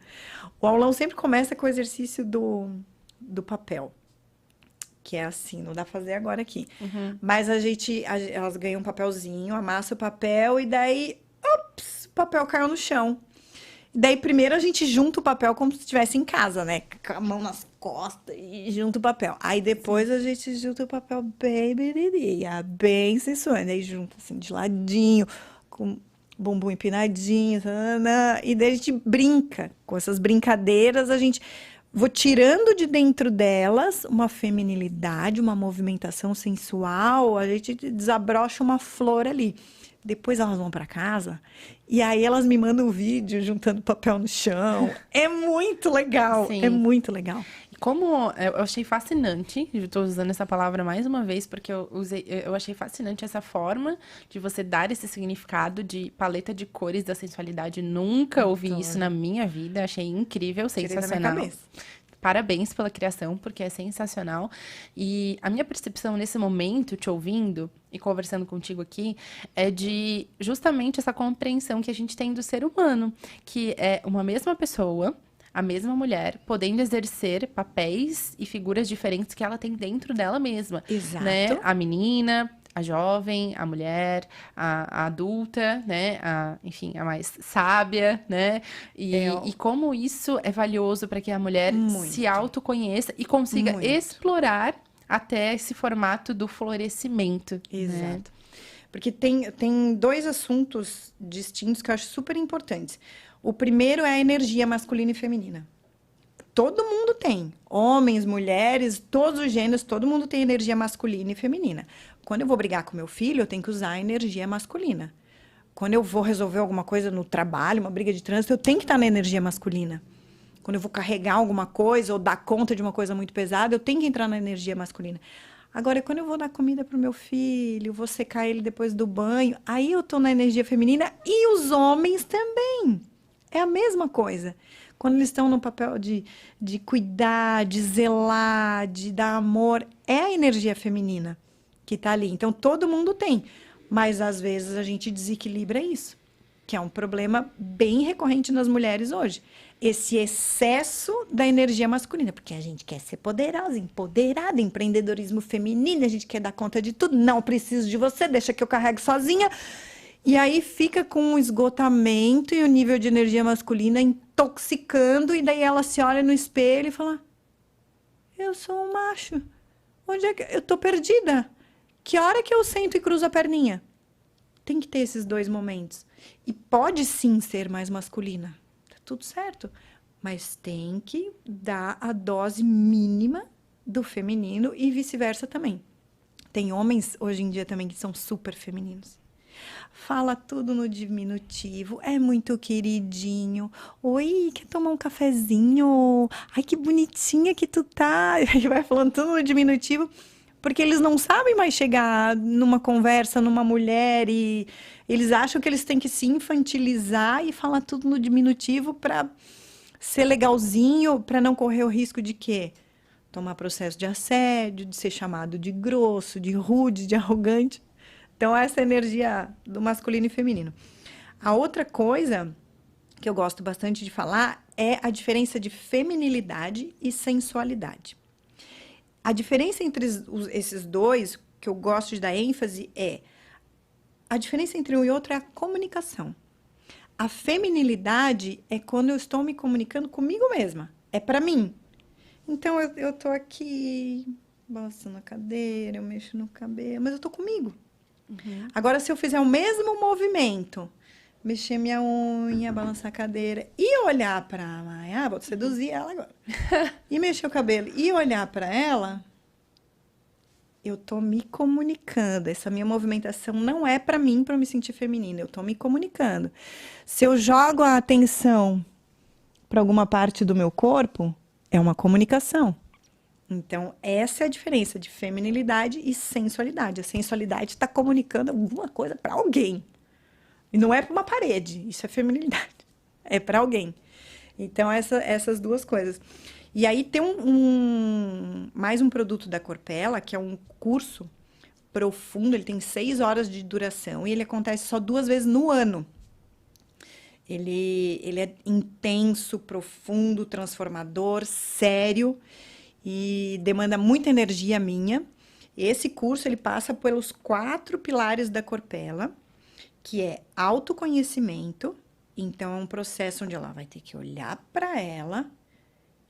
S2: O aulão sempre começa com o exercício do papel. Que é assim, não dá pra fazer agora aqui. Mas elas ganham um papelzinho, amassa o papel e daí, ops, o papel caiu no chão. E daí, primeiro a gente junta o papel como se estivesse em casa, né? Com a mão nas costas e junta o papel. Aí depois a gente junta o papel bem biririnha, bem sensual. Aí junta assim, de ladinho, com bumbum empinadinho, e daí a gente brinca. Com essas brincadeiras, vou tirando de dentro delas uma feminilidade, uma movimentação sensual, a gente desabrocha uma flor ali. Depois elas vão para casa e aí elas me mandam um vídeo juntando papel no chão. É muito legal,
S1: Sim.
S2: É muito legal.
S1: Como eu achei fascinante, eu estou usando essa palavra mais uma vez, porque eu achei fascinante essa forma de você dar esse significado de paleta de cores da sensualidade. Nunca ouvi isso na minha vida, achei incrível, sensacional. Parabéns pela criação, porque é sensacional. E a minha percepção nesse momento, te ouvindo e conversando contigo aqui, é de justamente essa compreensão que a gente tem do ser humano, que é uma mesma pessoa, a mesma mulher, podendo exercer papéis e figuras diferentes que ela tem dentro dela mesma.
S2: Exato.
S1: Né? A menina, a jovem, a mulher, a adulta, né? Enfim, a mais sábia, né? E como isso é valioso para que a mulher se autoconheça e consiga explorar até esse formato do florescimento.
S2: Exato.
S1: Né?
S2: Porque tem dois assuntos distintos que eu acho super importantes. O primeiro é a energia masculina e feminina. Todo mundo tem. Homens, mulheres, todos os gêneros, todo mundo tem energia masculina e feminina. Quando eu vou brigar com meu filho, eu tenho que usar a energia masculina. Quando eu vou resolver alguma coisa no trabalho, uma briga de trânsito, eu tenho que estar na energia masculina. Quando eu vou carregar alguma coisa ou dar conta de uma coisa muito pesada, eu tenho que entrar na energia masculina. Agora, quando eu vou dar comida pro meu filho, vou secar ele depois do banho, aí eu tô na energia feminina e os homens também. É a mesma coisa. Quando eles estão no papel de cuidar, de zelar, de dar amor, é a energia feminina que tá ali. Então, todo mundo tem. Mas, às vezes, a gente desequilibra isso, que é um problema bem recorrente nas mulheres hoje. Esse excesso da energia masculina, porque a gente quer ser poderosa, empoderada, empreendedorismo feminino, a gente quer dar conta de tudo. Não preciso de você, deixa que eu carrego sozinha. E aí fica com um esgotamento e o nível de energia masculina intoxicando, e daí ela se olha no espelho e fala: eu sou um macho. Onde é que eu tô perdida? Que hora que eu sento e cruzo a perninha? tem que ter esses 2 momentos. E pode sim ser mais masculina. Tá tudo certo. Mas tem que dar a dose mínima do feminino e vice-versa também. Tem homens hoje em dia também que são super femininos. Fala tudo no diminutivo, é muito queridinho. Oi, quer tomar um cafezinho? Ai, que bonitinha que tu tá. Aí vai falando tudo no diminutivo, porque eles não sabem mais chegar numa conversa, numa mulher, e eles acham que eles têm que se infantilizar e falar tudo no diminutivo para ser legalzinho, para não correr o risco de quê? Tomar processo de assédio, de ser chamado de grosso, de rude, de arrogante. Então, essa energia do masculino e feminino. A outra coisa que eu gosto bastante de falar é a diferença de feminilidade e sensualidade. A diferença entre esses dois, que eu gosto de dar ênfase, é a diferença entre um e outro é a comunicação. A feminilidade é quando eu estou me comunicando comigo mesma. É para mim. Então, eu tô aqui, balançando a cadeira, eu mexo no cabelo, mas eu tô comigo. Uhum. Agora, se eu fizer o mesmo movimento, mexer minha unha, balançar a cadeira e olhar para a Maia, vou seduzir ela agora, e mexer o cabelo e olhar para ela, eu tô me comunicando. Essa minha movimentação não é para mim, para eu me sentir feminina, eu tô me comunicando. Se eu jogo a atenção para alguma parte do meu corpo, é uma comunicação. Então, essa é a diferença de feminilidade e sensualidade. A sensualidade está comunicando alguma coisa para alguém. E não é para uma parede, isso é feminilidade. É para alguém. Então, essas duas coisas. E aí tem mais um produto da Corpella, que é um curso profundo, ele tem 6 horas de duração e ele acontece só 2 vezes no ano. Ele é intenso, profundo, transformador, sério e demanda muita energia minha. Esse curso, ele passa pelos 4 pilares da Corpella, que é autoconhecimento. Então, é um processo onde ela vai ter que olhar para ela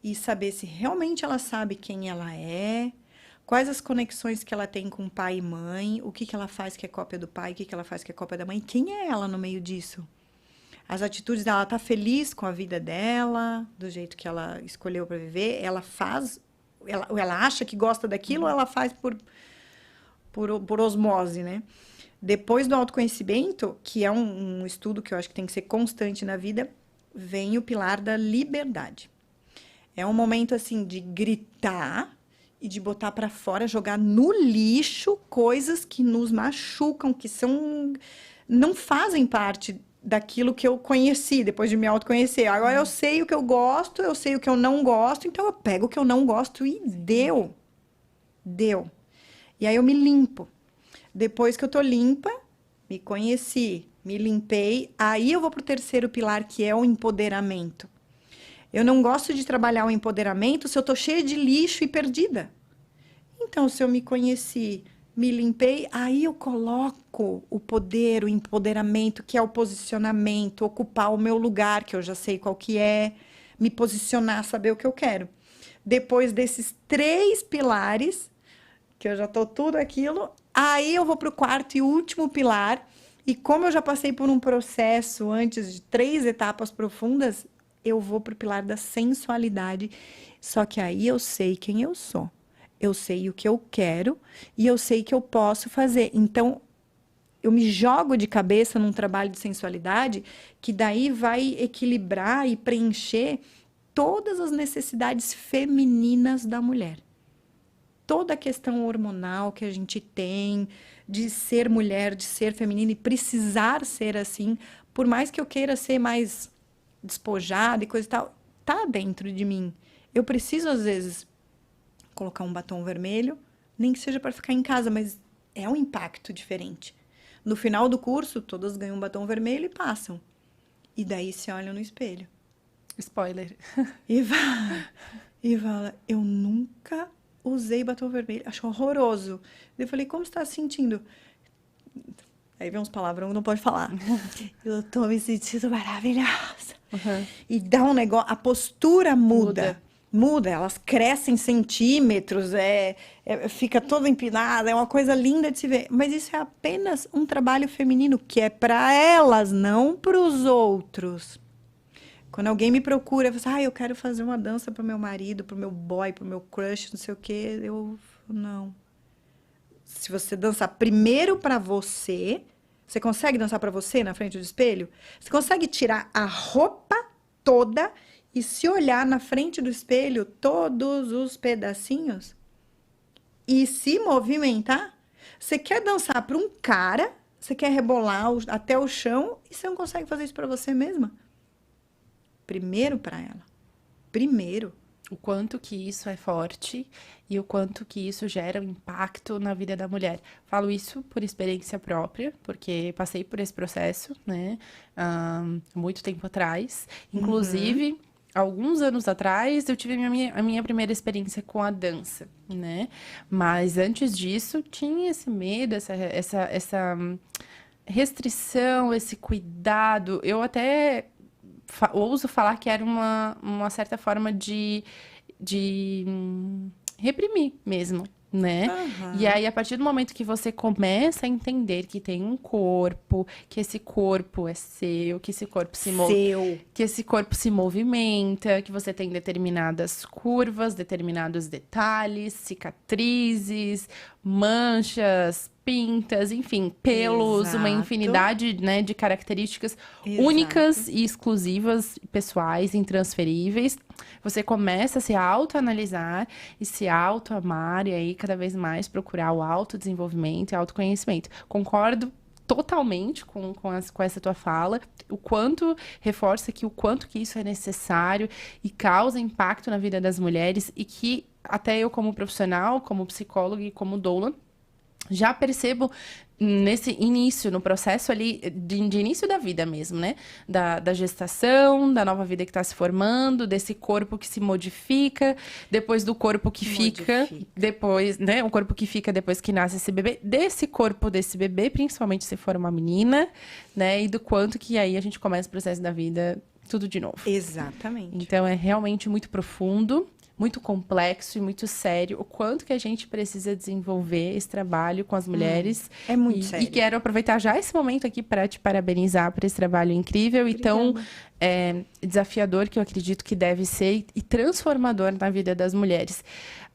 S2: e saber se realmente ela sabe quem ela é, quais as conexões que ela tem com pai e mãe, o que ela faz que é cópia do pai, o que ela faz que é cópia da mãe, quem é ela no meio disso? As atitudes dela, ela tá feliz com a vida dela, do jeito que ela escolheu para viver, ela faz, ela acha que gosta daquilo, ou ela faz por osmose, né? Depois do autoconhecimento, que é um estudo que eu acho que tem que ser constante na vida, vem o pilar da liberdade. É um momento, assim, de gritar e de botar para fora, jogar no lixo coisas que nos machucam, que não fazem parte daquilo que eu conheci, depois de me autoconhecer. Agora eu sei o que eu gosto, eu sei o que eu não gosto, então eu pego o que eu não gosto e deu. E aí eu me limpo. Depois que eu tô limpa, me conheci, me limpei, aí eu vou pro terceiro pilar, que é o empoderamento. Eu não gosto de trabalhar o empoderamento se eu tô cheia de lixo e perdida. Então, se eu me conheci, me limpei, aí eu coloco o poder, o empoderamento, que é o posicionamento, ocupar o meu lugar, que eu já sei qual que é, me posicionar, saber o que eu quero. Depois desses 3 pilares, que eu já tô tudo aquilo, aí eu vou pro 4º e último pilar, e como eu já passei por um processo antes de 3 etapas profundas, eu vou pro pilar da sensualidade, só que aí eu sei quem eu sou. Eu sei o que eu quero e eu sei que eu posso fazer. Então, eu me jogo de cabeça num trabalho de sensualidade que daí vai equilibrar e preencher todas as necessidades femininas da mulher. Toda a questão hormonal que a gente tem, de ser mulher, de ser feminina e precisar ser assim, por mais que eu queira ser mais despojada e coisa e tal, tá dentro de mim. Eu preciso, às vezes, colocar um batom vermelho, nem que seja para ficar em casa, mas é um impacto diferente. No final do curso, todas ganham um batom vermelho e passam. E daí se olham no espelho.
S1: Spoiler.
S2: E fala, eu nunca usei batom vermelho, acho horroroso. Eu falei, como você está se sentindo? Aí vem uns palavrões, não pode falar. Eu tô me sentindo maravilhosa. Uhum. E dá um negócio, a postura muda. Muda, elas crescem centímetros, fica toda empinada, é uma coisa linda de se ver. Mas isso é apenas um trabalho feminino, que é para elas, não para os outros. Quando alguém me procura, eu falo, eu quero fazer uma dança para o meu marido, para o meu boy, para o meu crush, não sei o quê. Eu não. Se você dançar primeiro para você, você consegue dançar para você na frente do espelho? Você consegue tirar a roupa toda e se olhar na frente do espelho todos os pedacinhos e se movimentar? Você quer dançar para um cara, você quer rebolar até o chão e você não consegue fazer isso para você mesma? Primeiro para ela. Primeiro.
S1: O quanto que isso é forte e o quanto que isso gera um impacto na vida da mulher. Falo isso por experiência própria, porque passei por esse processo, né, muito tempo atrás. Inclusive, alguns anos atrás, eu tive a minha primeira experiência com a dança, né? Mas antes disso, tinha esse medo, essa restrição, esse cuidado. Eu até ouso falar que era uma certa forma de reprimir mesmo, né? E aí, a partir do momento que você começa a entender que tem um corpo, que esse corpo é seu, que esse corpo que esse corpo se movimenta, que você tem determinadas curvas, determinados detalhes, cicatrizes, manchas, pintas, enfim, pelos, uma infinidade, né, de características únicas e exclusivas, pessoais, intransferíveis. Você começa a se autoanalisar e se autoamar e aí cada vez mais procurar o autodesenvolvimento e autoconhecimento. Concordo totalmente com essa tua fala, o quanto reforça que o quanto que isso é necessário e causa impacto na vida das mulheres e que até eu como profissional, como psicóloga e como doula, já percebo nesse início, no processo ali de início da vida mesmo, né? Da gestação, da nova vida que está se formando, desse corpo que se modifica, depois do corpo que fica, depois, né? O corpo que fica depois que nasce esse bebê, desse corpo desse bebê, principalmente se for uma menina, né? E do quanto que aí a gente começa o processo da vida tudo de novo.
S2: Exatamente.
S1: Então, é realmente muito profundo, muito complexo e muito sério o quanto que a gente precisa desenvolver esse trabalho com as mulheres.
S2: É muito sério.
S1: E quero aproveitar já esse momento aqui para te parabenizar por esse trabalho incrível e tão desafiador que eu acredito que deve ser e transformador na vida das mulheres.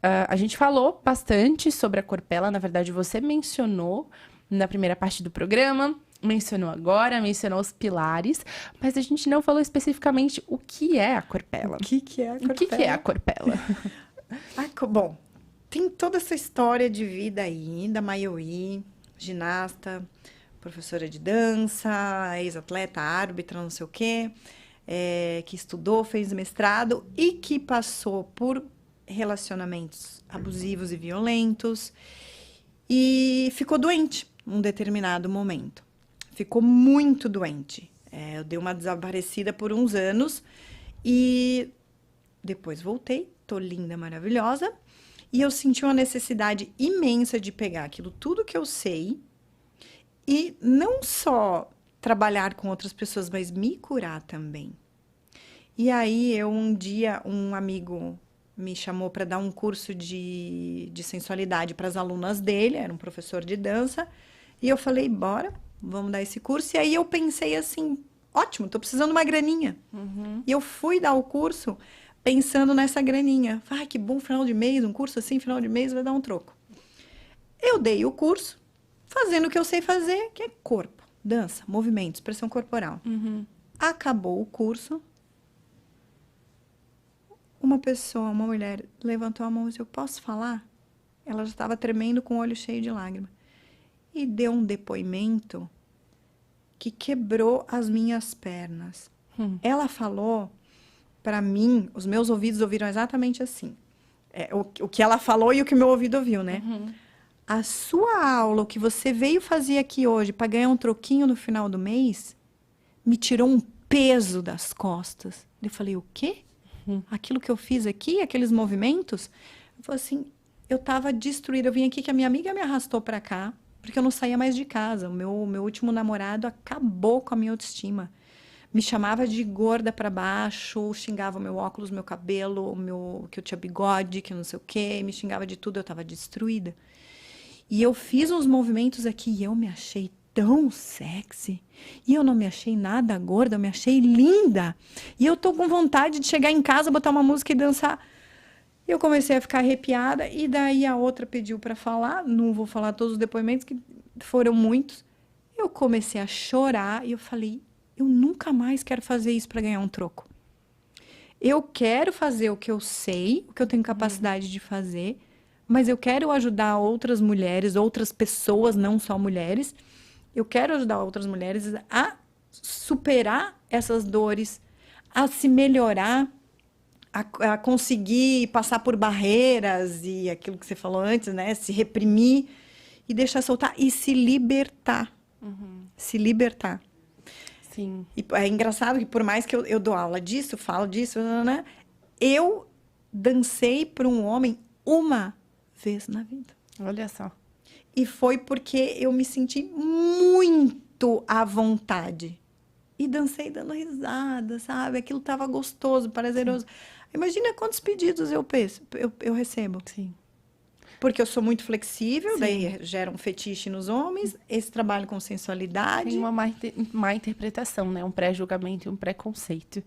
S1: A gente falou bastante sobre a Corpella, na verdade você mencionou na primeira parte do programa, mencionou agora, mencionou os pilares, mas a gente não falou especificamente o que é a Corpella.
S2: O que é a Corpella?
S1: O que é a Corpella?
S2: Bom, tem toda essa história de vida aí, da Mayoi, ginasta, professora de dança, ex-atleta, árbitra, não sei o quê, que estudou, fez mestrado e que passou por relacionamentos abusivos e violentos e ficou doente num determinado momento. Ficou muito doente. Eu dei uma desaparecida por uns anos e depois voltei, tô linda, maravilhosa. E eu senti uma necessidade imensa de pegar aquilo tudo que eu sei e não só trabalhar com outras pessoas, mas me curar também. E aí, um dia, um amigo me chamou para dar um curso de sensualidade para as alunas dele, era um professor de dança, e eu falei, bora, vamos dar esse curso. E aí eu pensei assim, ótimo, tô precisando de uma graninha. E eu fui dar o curso pensando nessa graninha. Ai, que bom, final de mês, um curso assim, final de mês, vai dar um troco. Eu dei o curso, fazendo o que eu sei fazer, que é corpo, dança, movimento, expressão corporal. Acabou o curso, uma pessoa, uma mulher, levantou a mão e disse, eu posso falar? Ela já estava tremendo com o olho cheio de lágrimas. E deu um depoimento que quebrou as minhas pernas. Ela falou para mim, os meus ouvidos ouviram exatamente assim. O que ela falou e o que o meu ouvido ouviu, né? A sua aula, o que você veio fazer aqui hoje para ganhar um troquinho no final do mês, me tirou um peso das costas. Eu falei, o quê? Aquilo que eu fiz aqui, aqueles movimentos? Eu falei assim, eu estava destruída. Eu vim aqui que a minha amiga me arrastou para cá, porque eu não saía mais de casa. O meu último namorado acabou com a minha autoestima. me chamava de gorda para baixo, xingava o meu óculos, meu cabelo, que eu tinha bigode, que eu não sei o quê, me xingava de tudo, eu estava destruída. E eu fiz uns movimentos aqui e eu me achei tão sexy. E eu não me achei nada gorda, eu me achei linda. E eu tô com vontade de chegar em casa, botar uma música e dançar. Eu comecei a ficar arrepiada e daí a outra pediu para falar, não vou falar todos os depoimentos, que foram muitos. Eu comecei a chorar e eu falei, eu nunca mais quero fazer isso para ganhar um troco. Eu quero fazer o que eu sei, o que eu tenho capacidade de fazer, mas eu quero ajudar outras mulheres, outras pessoas, não só mulheres. Eu quero ajudar outras mulheres a superar essas dores, a se melhorar, a conseguir passar por barreiras e aquilo que você falou antes, né? Se reprimir e deixar soltar e se libertar. Se libertar.
S1: Sim.
S2: E é engraçado que por mais que eu dou aula disso, falo disso, né? Eu dancei para um homem uma vez na vida.
S1: Olha só.
S2: E foi porque eu me senti muito à vontade. E dancei dando risada, sabe? Aquilo estava gostoso, prazeroso. Imagina quantos pedidos eu recebo.
S1: Sim.
S2: Porque eu sou muito flexível,
S1: Sim.
S2: daí gera um fetiche nos homens. Esse trabalho com sensualidade.
S1: Tem uma má interpretação, né? Um pré-julgamento e um preconceito.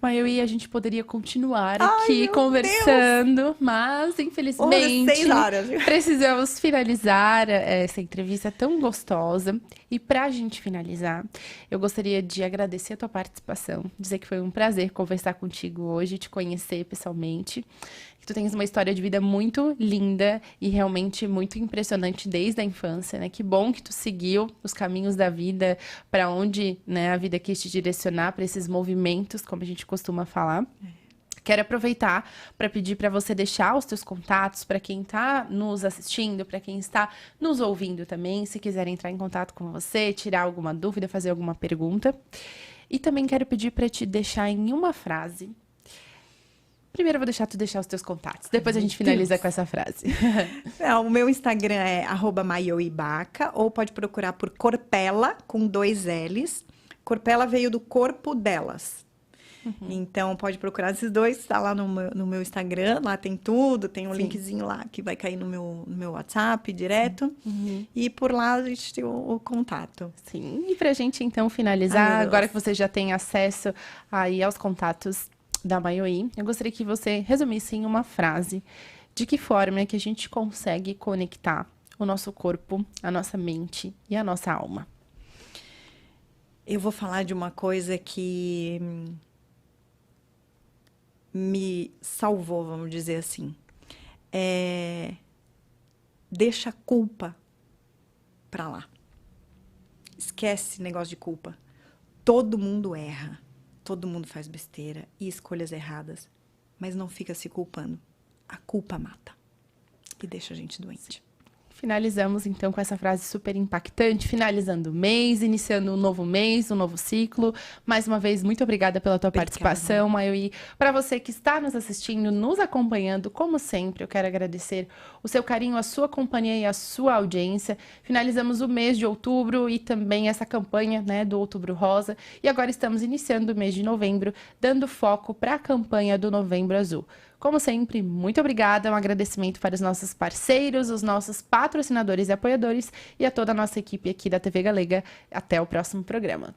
S1: Maioí, a gente poderia continuar aqui conversando, mas infelizmente
S2: 6 horas.
S1: Precisamos finalizar essa entrevista tão gostosa. E para a gente finalizar, eu gostaria de agradecer a tua participação, dizer que foi um prazer conversar contigo hoje, te conhecer pessoalmente. Que tu tens uma história de vida muito linda e realmente muito impressionante desde a infância, né? Que bom que tu seguiu os caminhos da vida, para onde, né, a vida quis te direcionar, para esses movimentos, como a gente costuma falar. Quero aproveitar para pedir para você deixar os teus contatos para quem está nos assistindo, para quem está nos ouvindo também, se quiser entrar em contato com você, tirar alguma dúvida, fazer alguma pergunta. E também quero pedir para te deixar em uma frase. Primeiro eu vou deixar tu deixar os teus contatos, depois a gente finaliza com essa frase.
S2: O meu Instagram é @maioibaca, ou pode procurar por Corpella, com 2 L's. Corpella veio do corpo delas. Então, pode procurar esses dois, está lá no meu Instagram, lá tem tudo, tem um linkzinho lá que vai cair no meu WhatsApp direto. E por lá a gente tem o contato.
S1: Sim, e pra gente então finalizar, agora que você já tem acesso aí aos contatos da Maioí, eu gostaria que você resumisse em uma frase de que forma é que a gente consegue conectar o nosso corpo, a nossa mente e a nossa alma.
S2: Eu vou falar de uma coisa que me salvou, vamos dizer assim. Deixa a culpa pra lá. Esquece esse negócio de culpa. Todo mundo erra. Todo mundo faz besteira e escolhas erradas, mas não fica se culpando. A culpa mata e deixa a gente doente.
S1: Finalizamos, então, com essa frase super impactante, finalizando o mês, iniciando um novo mês, um novo ciclo. Mais uma vez, muito obrigada pela tua participação, Maioí. Para você que está nos assistindo, nos acompanhando, como sempre, eu quero agradecer o seu carinho, a sua companhia e a sua audiência. Finalizamos o mês de outubro e também essa campanha, né, do Outubro Rosa. E agora estamos iniciando o mês de novembro, dando foco para a campanha do Novembro Azul. Como sempre, muito obrigada, um agradecimento para os nossos parceiros, os nossos patrocinadores e apoiadores e a toda a nossa equipe aqui da TV Galega. Até o próximo programa.